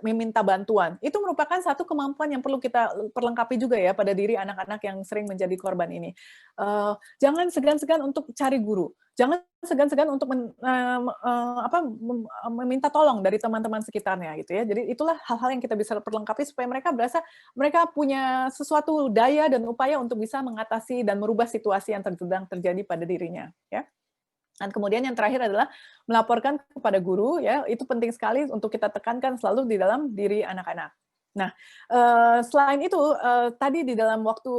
meminta bantuan. Itu merupakan satu kemampuan yang perlu kita perlengkapi juga ya pada diri anak-anak yang sering menjadi korban ini. Jangan segan-segan untuk cari guru, jangan segan-segan untuk meminta tolong dari teman-teman sekitarnya gitu ya. Jadi itulah hal-hal yang kita bisa perlengkapi supaya mereka berasa mereka punya sesuatu daya dan upaya untuk bisa mengatasi dan merubah situasi yang sedang terjadi pada dirinya ya. Dan kemudian yang terakhir adalah melaporkan kepada guru ya, itu penting sekali untuk kita tekankan selalu di dalam diri anak-anak. Nah, selain itu tadi di dalam waktu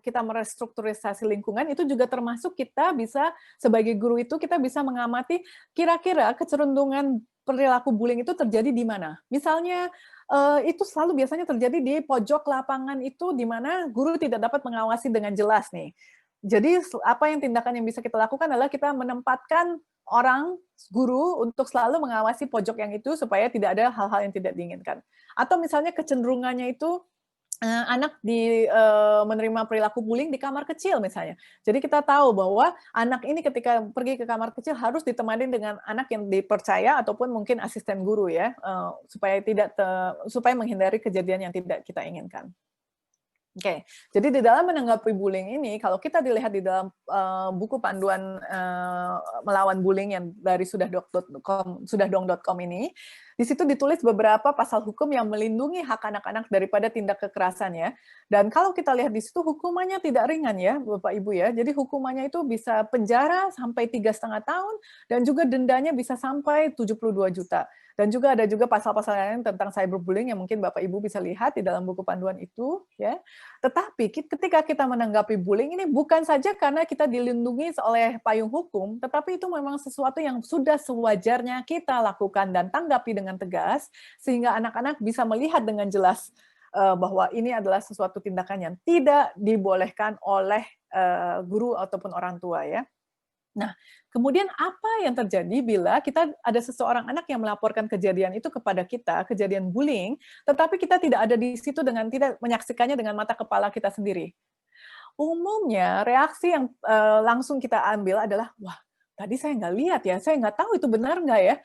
kita merestrukturisasi lingkungan itu juga termasuk kita bisa sebagai guru itu kita bisa mengamati kira-kira kecenderungan perilaku bullying itu terjadi di mana. Misalnya itu selalu biasanya terjadi di pojok lapangan itu di mana guru tidak dapat mengawasi dengan jelas nih. Jadi apa yang tindakan yang bisa kita lakukan adalah kita menempatkan orang guru untuk selalu mengawasi pojok yang itu supaya tidak ada hal-hal yang tidak diinginkan. Atau misalnya kecenderungannya itu anak menerima perilaku bullying di kamar kecil misalnya. Jadi kita tahu bahwa anak ini ketika pergi ke kamar kecil harus ditemani dengan anak yang dipercaya ataupun mungkin asisten guru ya, supaya menghindari kejadian yang tidak kita inginkan. Oke, jadi di dalam menanggapi bullying ini, kalau kita dilihat di dalam buku panduan melawan bullying yang dari sudahdong.com ini, di situ ditulis beberapa pasal hukum yang melindungi hak anak-anak daripada tindak kekerasan ya. Dan kalau kita lihat di situ hukumannya tidak ringan ya, Bapak Ibu ya. Jadi hukumannya itu bisa penjara sampai 3,5 tahun dan juga dendanya bisa sampai 72 juta. Dan juga ada juga pasal-pasal lain tentang cyberbullying yang mungkin Bapak Ibu bisa lihat di dalam buku panduan itu ya. Tetapi ketika kita menanggapi bullying ini bukan saja karena kita dilindungi oleh payung hukum, tetapi itu memang sesuatu yang sudah sewajarnya kita lakukan dan tanggapi dengan tegas sehingga anak-anak bisa melihat dengan jelas bahwa ini adalah sesuatu tindakan yang tidak dibolehkan oleh guru ataupun orang tua ya. Nah, kemudian apa yang terjadi bila kita ada seseorang anak yang melaporkan kejadian itu kepada kita, kejadian bullying, tetapi kita tidak ada di situ dengan tidak menyaksikannya dengan mata kepala kita sendiri. Umumnya reaksi yang langsung kita ambil adalah, wah tadi saya nggak lihat ya, saya nggak tahu itu benar nggak ya.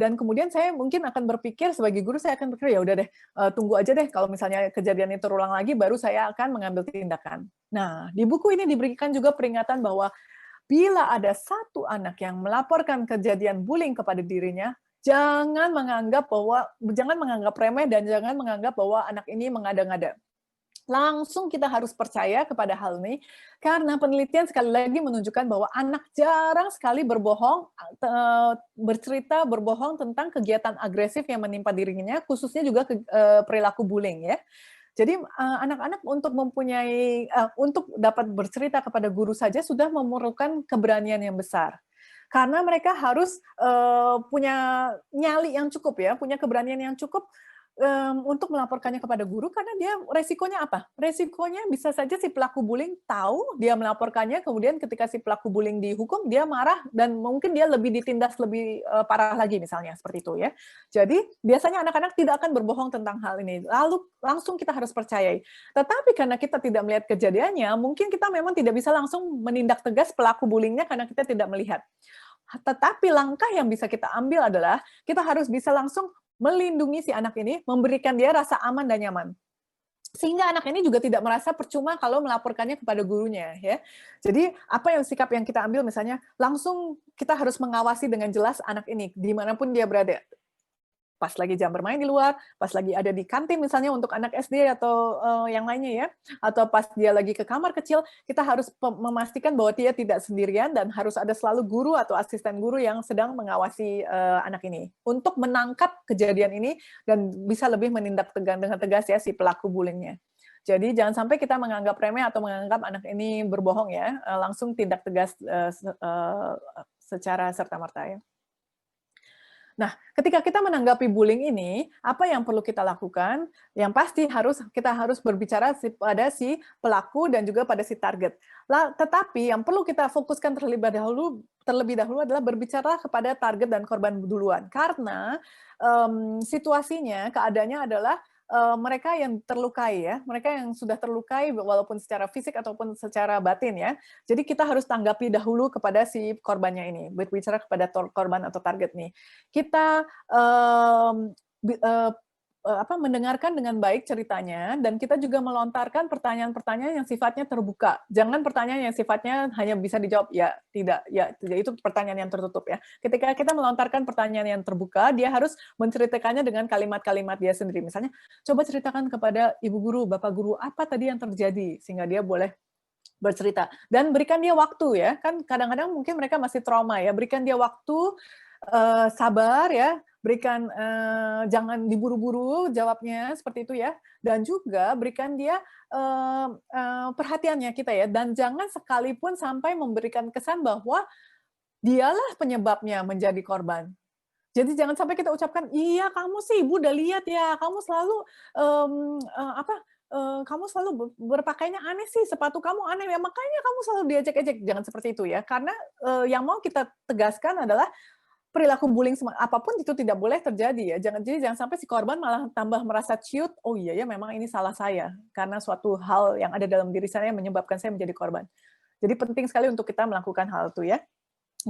Dan kemudian saya mungkin akan berpikir, sebagai guru saya akan berpikir, ya udah deh, tunggu aja deh kalau misalnya kejadian itu terulang lagi, baru saya akan mengambil tindakan. Nah, di buku ini diberikan juga peringatan bahwa bila ada satu anak yang melaporkan kejadian bullying kepada dirinya, jangan menganggap remeh dan jangan menganggap bahwa anak ini mengada-ngada. Langsung kita harus percaya kepada hal ini, karena penelitian sekali lagi menunjukkan bahwa anak jarang sekali berbohong tentang kegiatan agresif yang menimpa dirinya, khususnya juga perilaku bullying ya. Jadi anak-anak untuk dapat bercerita kepada guru saja sudah memerlukan keberanian yang besar. Karena mereka harus punya nyali yang cukup ya, punya keberanian yang cukup untuk melaporkannya kepada guru karena dia resikonya apa? Resikonya bisa saja si pelaku bullying tahu dia melaporkannya, kemudian ketika si pelaku bullying dihukum, dia marah dan mungkin dia lebih ditindas lebih, parah lagi misalnya, seperti itu ya. Jadi biasanya anak-anak tidak akan berbohong tentang hal ini, lalu langsung kita harus percayai. Tetapi karena kita tidak melihat kejadiannya, mungkin kita memang tidak bisa langsung menindak tegas pelaku bullying-nya karena kita tidak melihat. Tetapi langkah yang bisa kita ambil adalah, kita harus bisa langsung melindungi si anak ini, memberikan dia rasa aman dan nyaman. Sehingga anak ini juga tidak merasa percuma kalau melaporkannya kepada gurunya, ya. Jadi, apa yang sikap yang kita ambil misalnya, langsung kita harus mengawasi dengan jelas anak ini, dimanapun dia berada. Pas lagi jam bermain di luar, pas lagi ada di kantin misalnya untuk anak SD atau, yang lainnya ya, atau pas dia lagi ke kamar kecil, kita harus memastikan bahwa dia tidak sendirian dan harus ada selalu guru atau asisten guru yang sedang mengawasi, anak ini. Untuk menangkap kejadian ini dan bisa lebih menindak dengan tegas ya si pelaku bullying-nya. Jadi jangan sampai kita menganggap remeh atau menganggap anak ini berbohong ya, langsung tindak tegas, secara serta-merta ya. Nah, ketika kita menanggapi bullying ini, apa yang perlu kita lakukan? Yang pasti kita harus berbicara pada si pelaku dan juga pada si target. Tetapi yang perlu kita fokuskan terlebih dahulu adalah berbicara kepada target dan korban duluan. Karena situasinya, keadaannya adalah mereka yang terlukai ya, mereka yang sudah terlukai walaupun secara fisik ataupun secara batin ya. Jadi kita harus tanggapi dahulu kepada si korbannya ini, berbicara kepada korban atau target nih. Kita mendengarkan dengan baik ceritanya dan kita juga melontarkan pertanyaan-pertanyaan yang sifatnya terbuka. Jangan pertanyaan yang sifatnya hanya bisa dijawab ya, tidak, ya, tidak. Itu pertanyaan yang tertutup ya. Ketika kita melontarkan pertanyaan yang terbuka, dia harus menceritakannya dengan kalimat-kalimat dia sendiri. Misalnya, coba ceritakan kepada ibu guru, bapak guru, apa tadi yang terjadi sehingga dia boleh bercerita dan berikan dia waktu ya. Kan kadang-kadang mungkin mereka masih trauma ya. Berikan dia waktu, sabar ya, berikan, jangan diburu-buru jawabnya, seperti itu ya. Dan juga berikan dia, perhatiannya kita ya, dan jangan sekalipun sampai memberikan kesan bahwa dialah penyebabnya menjadi korban. Jadi jangan sampai kita ucapkan, "Iya kamu sih ibu udah lihat ya, kamu selalu, kamu selalu berpakaiannya aneh sih, sepatu kamu aneh ya, makanya kamu selalu diejek-ejek." Jangan seperti itu ya, karena, yang mau kita tegaskan adalah perilaku bullying apapun itu tidak boleh terjadi ya. Jangan sampai si korban malah tambah merasa ciut, "Oh iya ya memang ini salah saya, karena suatu hal yang ada dalam diri saya yang menyebabkan saya menjadi korban." Jadi penting sekali untuk kita melakukan hal itu ya.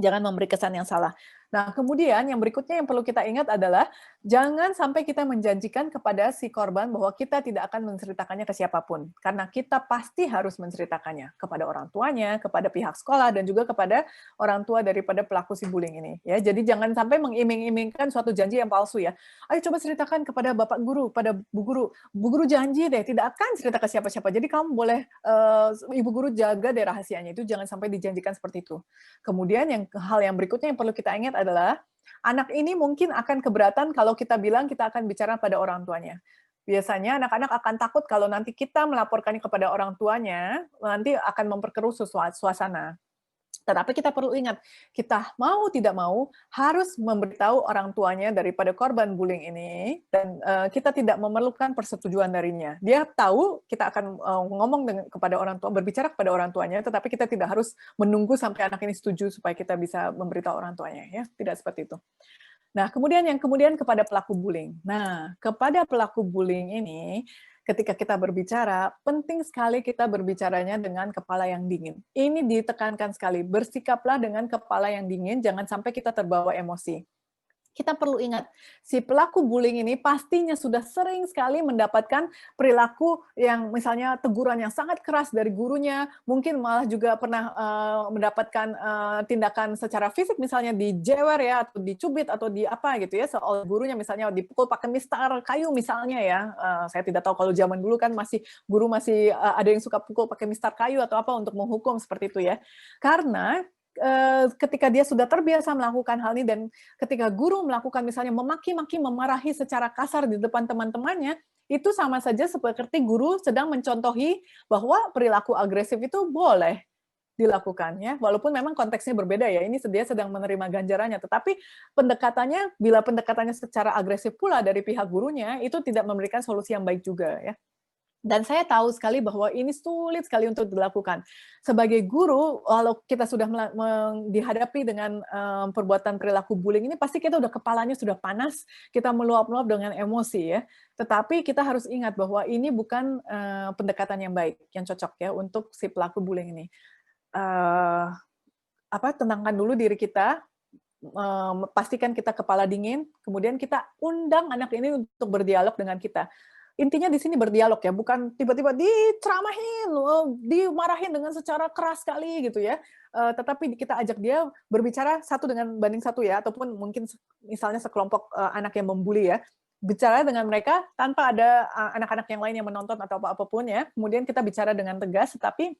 Jangan memberi kesan yang salah. Nah, kemudian yang berikutnya yang perlu kita ingat adalah, jangan sampai kita menjanjikan kepada si korban bahwa kita tidak akan menceritakannya ke siapapun. Karena kita pasti harus menceritakannya kepada orang tuanya, kepada pihak sekolah, dan juga kepada orang tua daripada pelaku si bullying ini. Ya, jadi jangan sampai mengiming-imingkan suatu janji yang palsu ya. Ayo coba ceritakan kepada bapak guru, pada bu guru. Bu guru janji deh, tidak akan cerita ke siapa-siapa. Jadi kamu boleh, ibu guru jaga deh rahasianya, itu jangan sampai dijanjikan seperti itu. Kemudian hal yang berikutnya yang perlu kita ingat adalah, anak ini mungkin akan keberatan kalau kita bilang kita akan bicara pada orang tuanya. Biasanya anak-anak akan takut kalau nanti kita melaporkannya kepada orang tuanya, nanti akan memperkeruh suasana. Tetapi kita perlu ingat, kita mau tidak mau harus memberitahu orang tuanya daripada korban bullying ini, dan kita tidak memerlukan persetujuan darinya. Dia tahu kita akan ngomong kepada orang tua, berbicara kepada orang tuanya, tetapi kita tidak harus menunggu sampai anak ini setuju supaya kita bisa memberitahu orang tuanya, ya, tidak seperti itu. Nah, kemudian kepada pelaku bullying. Nah, kepada pelaku bullying ini, ketika kita berbicara, penting sekali kita berbicaranya dengan kepala yang dingin. Ini ditekankan sekali, bersikaplah dengan kepala yang dingin, jangan sampai kita terbawa emosi. Kita perlu ingat, si pelaku bullying ini pastinya sudah sering sekali mendapatkan perilaku yang misalnya teguran yang sangat keras dari gurunya, mungkin malah juga pernah mendapatkan tindakan secara fisik, misalnya dijewer ya, atau dicubit, atau di apa gitu ya, oleh gurunya, misalnya dipukul pakai mistar kayu misalnya ya. Saya tidak tahu kalau zaman dulu kan guru masih ada yang suka pukul pakai mistar kayu atau apa untuk menghukum seperti itu ya. Karena ketika dia sudah terbiasa melakukan hal ini dan ketika guru melakukan misalnya memaki-maki, memarahi secara kasar di depan teman-temannya, itu sama saja seperti guru sedang mencontohi bahwa perilaku agresif itu boleh. dilakukan ya. Walaupun memang konteksnya berbeda ya, ini dia sedang menerima ganjarannya, tetapi pendekatannya bila pendekatannya secara agresif pula dari pihak gurunya, itu tidak memberikan solusi yang baik juga ya. Dan saya tahu sekali bahwa ini sulit sekali untuk dilakukan. Sebagai guru, walau kita sudah dihadapi dengan perbuatan perilaku bullying ini, pasti kita udah kepalanya sudah panas, kita meluap-luap dengan emosi ya. Tetapi kita harus ingat bahwa ini bukan pendekatan yang baik, yang cocok ya untuk si pelaku bullying ini. Tenangkan dulu diri kita, pastikan kita kepala dingin, kemudian kita undang anak ini untuk berdialog dengan kita. Intinya di sini berdialog ya, bukan tiba-tiba diceramahin, dimarahin dengan secara keras sekali gitu ya. Tetapi kita ajak dia berbicara satu dengan banding satu ya, ataupun mungkin misalnya sekelompok anak yang membuli ya, bicara dengan mereka tanpa ada anak-anak yang lain yang menonton atau apapun ya. Kemudian kita bicara dengan tegas, tetapi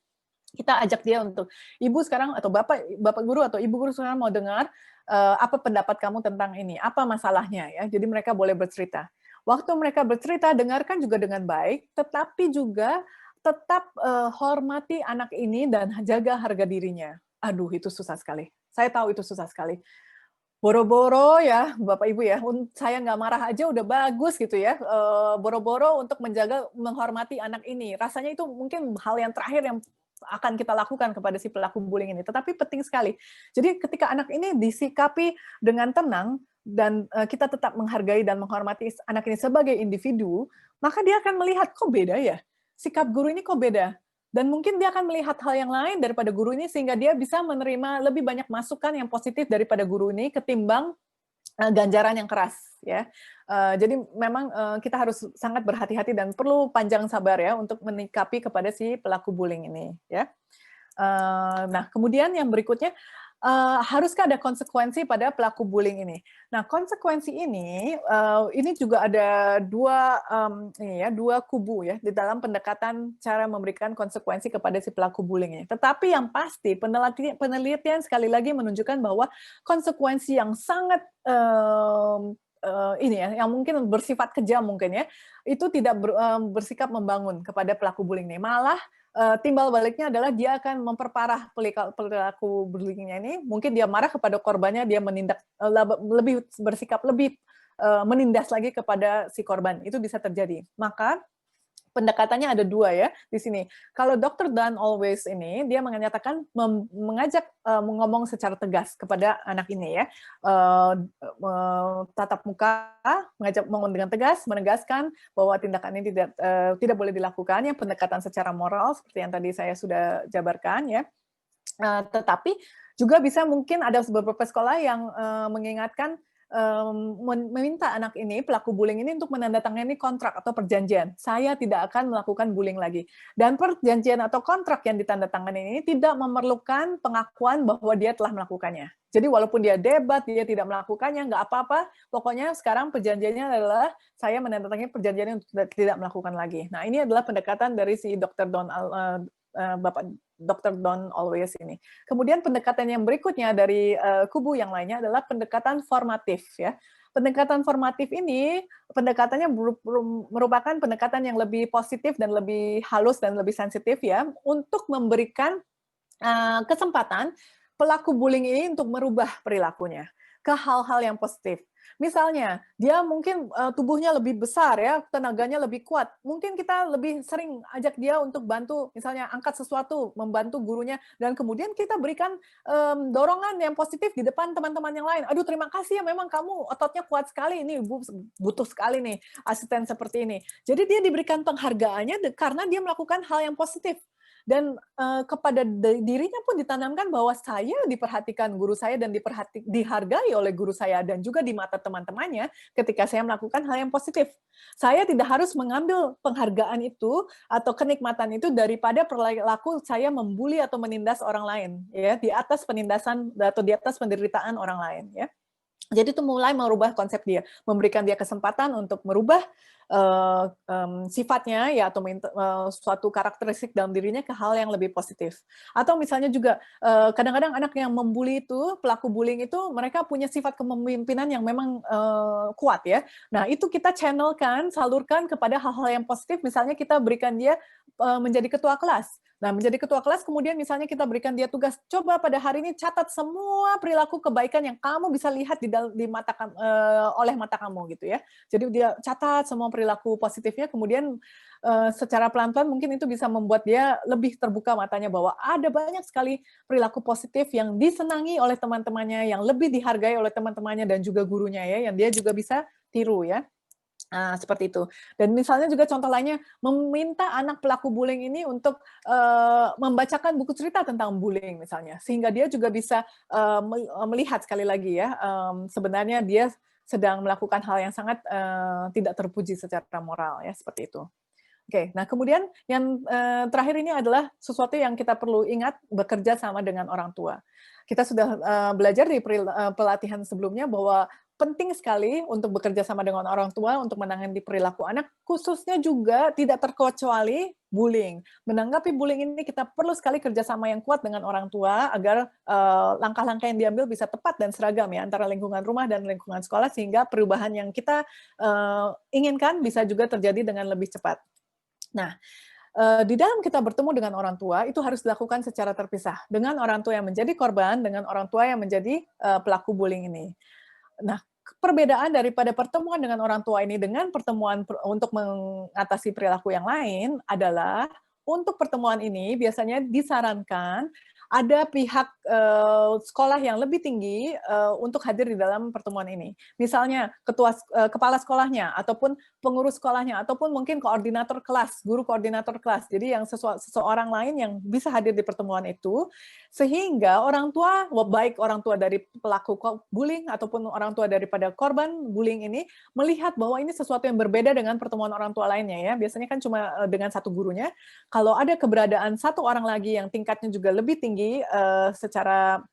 kita ajak dia untuk, ibu sekarang atau bapak guru atau ibu guru sekarang mau dengar apa pendapat kamu tentang ini, apa masalahnya ya. Jadi mereka boleh bercerita. Waktu mereka bercerita, dengarkan juga dengan baik, tetapi juga tetap hormati anak ini dan jaga harga dirinya. Aduh, itu susah sekali. Saya tahu itu susah sekali. Boro-boro ya, Bapak Ibu ya, saya nggak marah aja udah bagus gitu ya. Boro-boro untuk menjaga, menghormati anak ini. Rasanya itu mungkin hal yang terakhir yang akan kita lakukan kepada si pelaku bullying ini. Tetapi penting sekali. Jadi ketika anak ini disikapi dengan tenang, dan kita tetap menghargai dan menghormati anak ini sebagai individu, maka dia akan melihat, kok beda ya? Sikap guru ini kok beda? Dan mungkin dia akan melihat hal yang lain daripada guru ini, sehingga dia bisa menerima lebih banyak masukan yang positif daripada guru ini, ketimbang ganjaran yang keras. Ya. Jadi memang kita harus sangat berhati-hati dan perlu panjang sabar ya untuk menikapi kepada si pelaku bullying ini. Ya. Nah, kemudian yang berikutnya, haruskah ada konsekuensi pada pelaku bullying ini? Nah, konsekuensi ini juga ada dua kubu ya di dalam pendekatan cara memberikan konsekuensi kepada si pelaku bullying ini. Tetapi yang pasti penelitian sekali lagi menunjukkan bahwa konsekuensi yang sangat yang mungkin bersifat kejam mungkin ya, itu tidak bersikap membangun kepada pelaku bullying ini. Malah timbal baliknya adalah dia akan memperparah perilaku bullying-nya ini. Mungkin dia marah kepada korbannya, dia menindak lebih bersikap lebih menindas lagi kepada si korban. Itu bisa terjadi. Maka pendekatannya ada dua ya di sini. Kalau Dr. Don Always ini, dia menyatakan mengajak ngomong secara tegas kepada anak ini ya, tatap muka, mengajak ngomong dengan tegas, menegaskan bahwa tindakan ini tidak boleh dilakukan, yang pendekatan secara moral seperti yang tadi saya sudah jabarkan ya. Tetapi juga bisa mungkin ada beberapa sekolah yang mengingatkan, meminta anak ini, pelaku bullying ini untuk menandatangani kontrak atau perjanjian. Saya tidak akan melakukan bullying lagi. Dan perjanjian atau kontrak yang ditandatangani ini tidak memerlukan pengakuan bahwa dia telah melakukannya. Jadi walaupun dia debat, dia tidak melakukannya, nggak apa-apa. Pokoknya sekarang perjanjiannya adalah saya menandatangani perjanjiannya untuk tidak melakukan lagi. Nah, ini adalah pendekatan dari si Dr. Bapak Dr. Don Always ini. Kemudian pendekatan yang berikutnya dari kubu yang lainnya adalah pendekatan formatif ya. Pendekatan formatif ini pendekatannya merupakan pendekatan yang lebih positif dan lebih halus dan lebih sensitif ya, untuk memberikan kesempatan pelaku bullying ini untuk merubah perilakunya ke hal-hal yang positif. Misalnya, dia mungkin tubuhnya lebih besar ya, tenaganya lebih kuat. Mungkin kita lebih sering ajak dia untuk bantu, misalnya angkat sesuatu, membantu gurunya, dan kemudian kita berikan dorongan yang positif di depan teman-teman yang lain. Aduh, terima kasih ya, memang kamu ototnya kuat sekali, ini butuh sekali nih asisten seperti ini. Jadi dia diberikan penghargaannya karena dia melakukan hal yang positif. Dan kepada dirinya pun ditanamkan bahwa saya diperhatikan guru saya dan dihargai oleh guru saya, dan juga di mata teman-temannya ketika saya melakukan hal yang positif. Saya tidak harus mengambil penghargaan itu atau kenikmatan itu daripada perilaku saya membuli atau menindas orang lain ya, di atas penindasan atau di atas penderitaan orang lain ya. Jadi itu mulai merubah konsep dia, memberikan dia kesempatan untuk merubah sifatnya ya, atau suatu karakteristik dalam dirinya ke hal yang lebih positif. Atau misalnya juga kadang-kadang anak yang membuli itu, pelaku bullying itu, mereka punya sifat kepemimpinan yang memang kuat ya. Nah, itu kita channelkan, salurkan kepada hal-hal yang positif. Misalnya kita berikan dia menjadi ketua kelas. Nah, menjadi ketua kelas kemudian misalnya kita berikan dia tugas, coba pada hari ini catat semua perilaku kebaikan yang kamu bisa lihat di mata oleh mata kamu gitu ya. Jadi dia catat semua perilaku positifnya, kemudian secara pelan-pelan mungkin itu bisa membuat dia lebih terbuka matanya bahwa ada banyak sekali perilaku positif yang disenangi oleh teman-temannya, yang lebih dihargai oleh teman-temannya dan juga gurunya ya, yang dia juga bisa tiru ya. Seperti itu. Dan misalnya juga contoh lainnya, meminta anak pelaku bullying ini untuk membacakan buku cerita tentang bullying misalnya, sehingga dia juga bisa melihat sekali lagi ya, sebenarnya dia sedang melakukan hal yang sangat tidak terpuji secara moral ya, seperti itu. Oke, nah kemudian yang terakhir ini adalah sesuatu yang kita perlu ingat, bekerja sama dengan orang tua. Kita sudah belajar di pelatihan sebelumnya bahwa penting sekali untuk bekerja sama dengan orang tua untuk menangani perilaku anak, khususnya juga tidak terkecuali bullying. Menanggapi bullying ini kita perlu sekali kerjasama yang kuat dengan orang tua agar langkah-langkah yang diambil bisa tepat dan seragam ya antara lingkungan rumah dan lingkungan sekolah sehingga perubahan yang kita inginkan bisa juga terjadi dengan lebih cepat. Nah, di dalam kita bertemu dengan orang tua, itu harus dilakukan secara terpisah. Dengan orang tua yang menjadi korban, dengan orang tua yang menjadi pelaku bullying ini. Nah, perbedaan daripada pertemuan dengan orang tua ini dengan pertemuan untuk mengatasi perilaku yang lain adalah, untuk pertemuan ini biasanya disarankan ada pihak sekolah yang lebih tinggi untuk hadir di dalam pertemuan ini. Misalnya kepala sekolahnya, ataupun pengurus sekolahnya, ataupun mungkin koordinator kelas, guru koordinator kelas. Jadi yang seseorang lain yang bisa hadir di pertemuan itu, sehingga orang tua, baik orang tua dari pelaku bullying ataupun orang tua daripada korban bullying ini, melihat bahwa ini sesuatu yang berbeda dengan pertemuan orang tua lainnya ya. Biasanya kan cuma dengan satu gurunya. Kalau ada keberadaan satu orang lagi yang tingkatnya juga lebih tinggi secara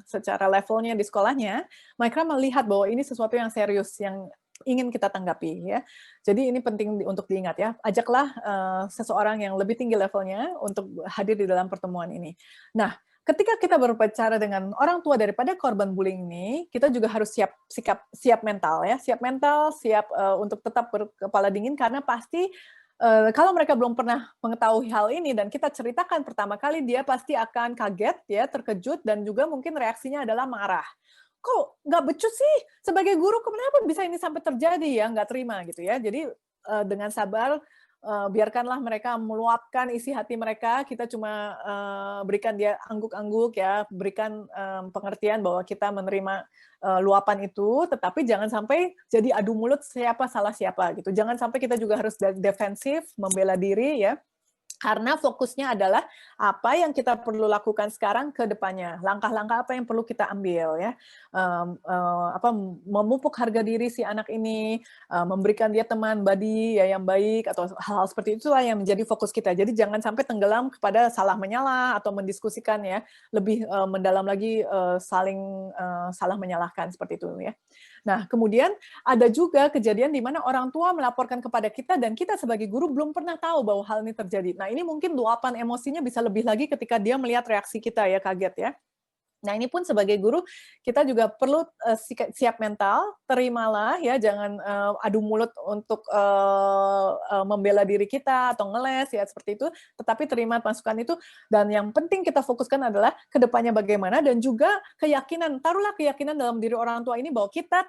secara levelnya di sekolahnya, mereka melihat bahwa ini sesuatu yang serius yang ingin kita tanggapi ya. Jadi ini penting untuk diingat ya. Ajaklah seseorang yang lebih tinggi levelnya untuk hadir di dalam pertemuan ini. Nah, ketika kita berbicara dengan orang tua daripada korban bullying ini, kita juga harus siap mental ya, siap untuk tetap berkepala dingin karena pasti kalau mereka belum pernah mengetahui hal ini dan kita ceritakan pertama kali, dia pasti akan kaget ya, terkejut dan juga mungkin reaksinya adalah marah. Kok nggak becus sih? Sebagai guru kenapa bisa ini sampai terjadi ya? Nggak terima gitu ya. Jadi dengan sabar biarkanlah mereka meluapkan isi hati mereka. Kita cuma berikan dia angguk-angguk ya, berikan pengertian bahwa kita menerima luapan itu, tetapi jangan sampai jadi adu mulut siapa salah siapa gitu. Jangan sampai kita juga harus defensif, membela diri ya. Karena fokusnya adalah apa yang kita perlu lakukan sekarang ke depannya, langkah-langkah apa yang perlu kita ambil ya, memupuk harga diri si anak ini, memberikan dia teman buddy ya yang baik atau hal-hal seperti itulah yang menjadi fokus kita. Jadi jangan sampai tenggelam kepada salah menyalah atau mendiskusikan ya, lebih mendalam lagi saling salah menyalahkan seperti itu ya. Nah, kemudian ada juga kejadian di mana orang tua melaporkan kepada kita dan kita sebagai guru belum pernah tahu bahwa hal ini terjadi. Nah, ini mungkin luapan emosinya bisa lebih lagi ketika dia melihat reaksi kita ya, kaget ya. Nah, ini pun sebagai guru kita juga perlu siap mental, terimalah ya, jangan adu mulut untuk membela diri kita atau ngeles ya seperti itu, tetapi terima masukan itu dan yang penting kita fokuskan adalah ke depannya bagaimana dan juga keyakinan, taruhlah keyakinan dalam diri orang tua ini bahwa kita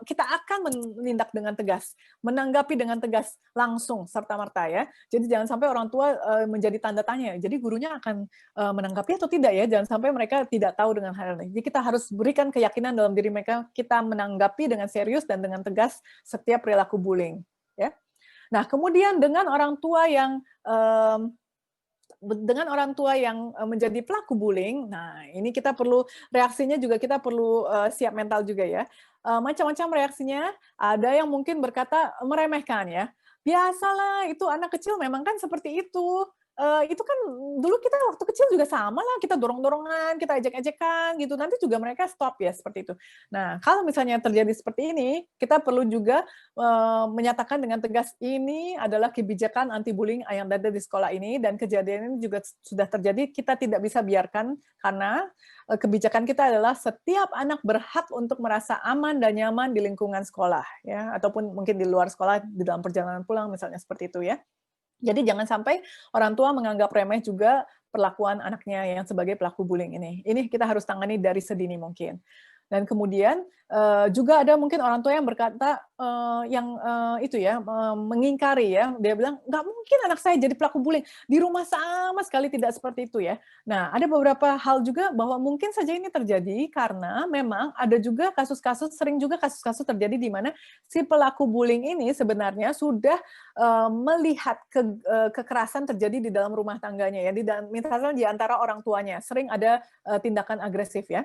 kita akan menindak dengan tegas, menanggapi dengan tegas langsung serta-merta ya. Jadi jangan sampai orang tua menjadi tanda tanya. Jadi gurunya akan menanggapi atau tidak ya, jangan sampai mereka tidak tahu dengan hal ini. Jadi kita harus berikan keyakinan dalam diri mereka, kita menanggapi dengan serius dan dengan tegas setiap perilaku bullying. Ya. Nah, kemudian dengan orang tua yang menjadi pelaku bullying, nah ini kita perlu reaksinya juga kita perlu siap mental juga ya. Macam-macam reaksinya, ada yang mungkin berkata meremehkan ya. Biasalah itu anak kecil memang kan seperti itu. itu kan dulu kita waktu kecil juga sama lah, kita dorong-dorongan, kita ejek-ejekan gitu, nanti juga mereka stop ya seperti itu. Nah, kalau misalnya terjadi seperti ini, kita perlu juga menyatakan dengan tegas ini adalah kebijakan anti bullying yang ada di sekolah ini dan kejadian ini juga sudah terjadi, kita tidak bisa biarkan karena kebijakan kita adalah setiap anak berhak untuk merasa aman dan nyaman di lingkungan sekolah ya, ataupun mungkin di luar sekolah di dalam perjalanan pulang misalnya seperti itu ya. Jadi jangan sampai orang tua menganggap remeh juga perlakuan anaknya yang sebagai pelaku bullying ini. Ini kita harus tangani dari sedini mungkin. Dan kemudian juga ada mungkin orang tua yang berkata itu ya mengingkari ya, dia bilang nggak mungkin anak saya jadi pelaku bullying, di rumah sama sekali tidak seperti itu ya. Nah ada beberapa hal juga bahwa mungkin saja ini terjadi karena memang ada juga kasus-kasus, sering juga kasus-kasus terjadi di mana si pelaku bullying ini sebenarnya sudah melihat kekerasan terjadi di dalam rumah tangganya ya, misalnya di antara orang tuanya sering ada tindakan agresif ya.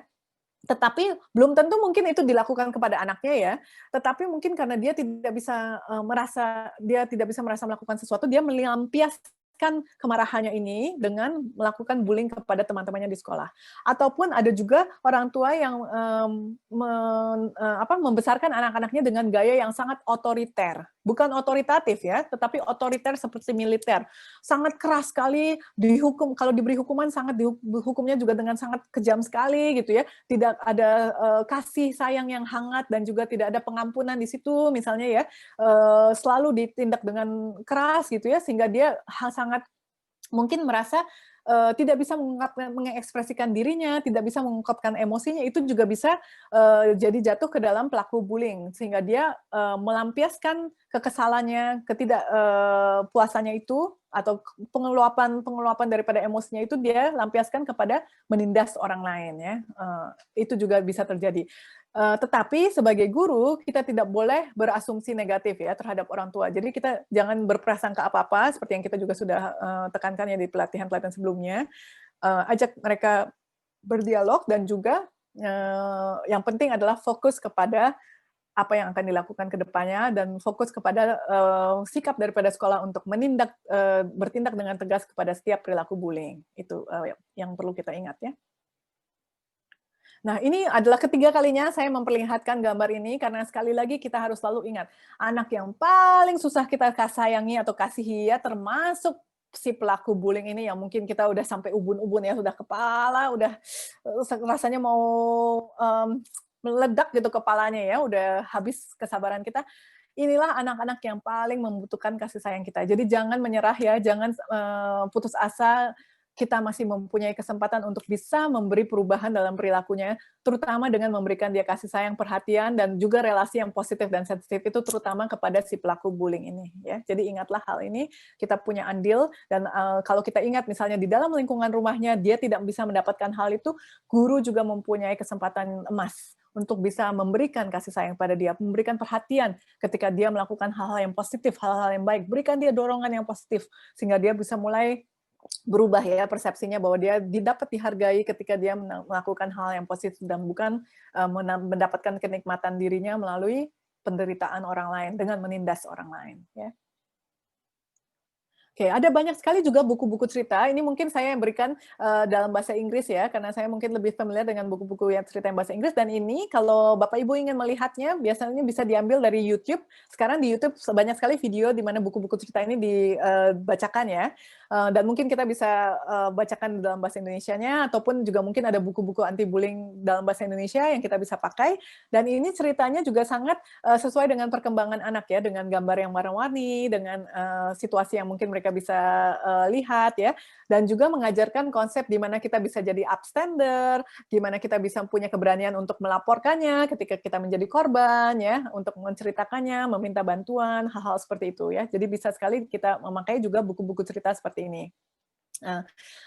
Tetapi belum tentu mungkin itu dilakukan kepada anaknya ya, tetapi mungkin karena dia tidak bisa merasa melakukan sesuatu, dia melampiaskan kemarahannya ini dengan melakukan bullying kepada teman-temannya di sekolah. Ataupun ada juga orang tua yang membesarkan anak-anaknya dengan gaya yang sangat otoriter, bukan otoritatif ya, tetapi otoriter seperti militer. Sangat keras sekali, kalau diberi hukuman hukumnya juga dengan sangat kejam sekali gitu ya. Tidak ada kasih sayang yang hangat dan juga tidak ada pengampunan di situ misalnya ya, selalu ditindak dengan keras gitu ya, sehingga dia sangat mungkin merasa tidak bisa mengekspresikan dirinya, tidak bisa mengungkapkan emosinya, itu juga bisa jadi jatuh ke dalam pelaku bullying, sehingga dia melampiaskan kekesalannya, ketidakpuasannya itu, atau pengeluapan daripada emosinya itu dia lampiaskan kepada menindas orang lain ya. Itu juga bisa terjadi. Tetapi sebagai guru kita tidak boleh berasumsi negatif ya terhadap orang tua. Jadi kita jangan berprasangka apa-apa seperti yang kita juga sudah tekankan ya di pelatihan-pelatihan sebelumnya. Ajak mereka berdialog dan juga yang penting adalah fokus kepada apa yang akan dilakukan ke depannya dan fokus kepada sikap daripada sekolah untuk bertindak dengan tegas kepada setiap perilaku bullying. Itu yang perlu kita ingat ya. Nah, ini adalah ketiga kalinya saya memperlihatkan gambar ini karena sekali lagi kita harus selalu ingat, anak yang paling susah kita sayangi atau kasihi ya, termasuk si pelaku bullying ini yang mungkin kita udah sampai ubun-ubun ya, sudah kepala, udah rasanya mau meledak gitu kepalanya ya, udah habis kesabaran kita. Inilah anak-anak yang paling membutuhkan kasih sayang kita. Jadi jangan menyerah ya, jangan putus asa, kita masih mempunyai kesempatan untuk bisa memberi perubahan dalam perilakunya, terutama dengan memberikan dia kasih sayang, perhatian, dan juga relasi yang positif dan sensitif itu terutama kepada si pelaku bullying ini. Ya. Jadi ingatlah hal ini, kita punya andil, dan kalau kita ingat misalnya di dalam lingkungan rumahnya dia tidak bisa mendapatkan hal itu, guru juga mempunyai kesempatan emas untuk bisa memberikan kasih sayang pada dia, memberikan perhatian ketika dia melakukan hal-hal yang positif, hal-hal yang baik, berikan dia dorongan yang positif, sehingga dia bisa mulai berubah ya persepsinya bahwa dia dapat dihargai ketika dia melakukan hal yang positif dan bukan mendapatkan kenikmatan dirinya melalui penderitaan orang lain dengan menindas orang lain ya. Oke, ada banyak sekali juga buku-buku cerita. Ini mungkin saya yang berikan dalam bahasa Inggris ya, karena saya mungkin lebih familiar dengan buku-buku yang cerita yang bahasa Inggris. Dan ini kalau Bapak Ibu ingin melihatnya, biasanya bisa diambil dari YouTube. Sekarang di YouTube banyak sekali video di mana buku-buku cerita ini dibacakan ya. Dan mungkin kita bisa bacakan dalam bahasa Indonesianya, ataupun juga mungkin ada buku-buku anti-bullying dalam bahasa Indonesia yang kita bisa pakai. Dan ini ceritanya juga sangat sesuai dengan perkembangan anak ya, dengan gambar yang warna-warni, dengan situasi yang mungkin mereka bisa lihat ya, dan juga mengajarkan konsep di mana kita bisa jadi upstander, di mana kita bisa punya keberanian untuk melaporkannya ketika kita menjadi korban ya, untuk menceritakannya, meminta bantuan, hal-hal seperti itu ya. Jadi bisa sekali kita memakai juga buku-buku cerita seperti ini.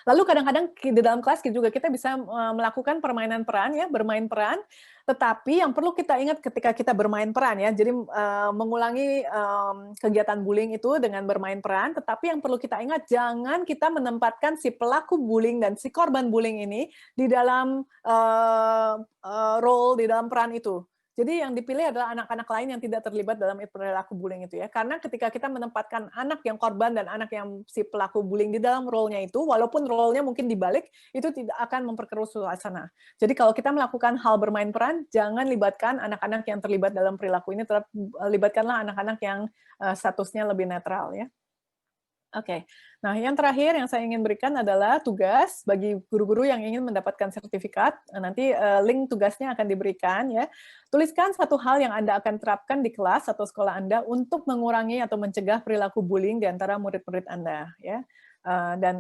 Lalu kadang-kadang di dalam kelas juga kita bisa melakukan permainan peran ya, bermain peran. Tetapi yang perlu kita ingat ketika kita bermain peran ya, jadi mengulangi kegiatan bullying itu dengan bermain peran. Tetapi yang perlu kita ingat, jangan kita menempatkan si pelaku bullying dan si korban bullying ini di dalam role, di dalam peran itu. Jadi yang dipilih adalah anak-anak lain yang tidak terlibat dalam perilaku bullying itu ya. Karena ketika kita menempatkan anak yang korban dan anak yang si pelaku bullying di dalam role-nya itu, walaupun role-nya mungkin dibalik, itu tidak akan memperkeruh suasana. Jadi kalau kita melakukan hal bermain peran, jangan libatkan anak-anak yang terlibat dalam perilaku ini, tetap libatkanlah anak-anak yang statusnya lebih netral ya. Oke. Nah, yang terakhir yang saya ingin berikan adalah tugas bagi guru-guru yang ingin mendapatkan sertifikat. Nanti link tugasnya akan diberikan ya. Tuliskan satu hal yang Anda akan terapkan di kelas atau sekolah Anda untuk mengurangi atau mencegah perilaku bullying di antara murid-murid Anda ya. Dan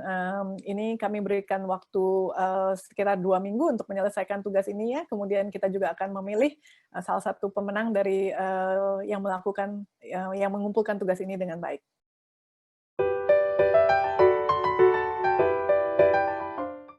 ini kami berikan waktu sekitar 2 minggu untuk menyelesaikan tugas ini ya. Kemudian kita juga akan memilih salah satu pemenang dari yang melakukan yang mengumpulkan tugas ini dengan baik.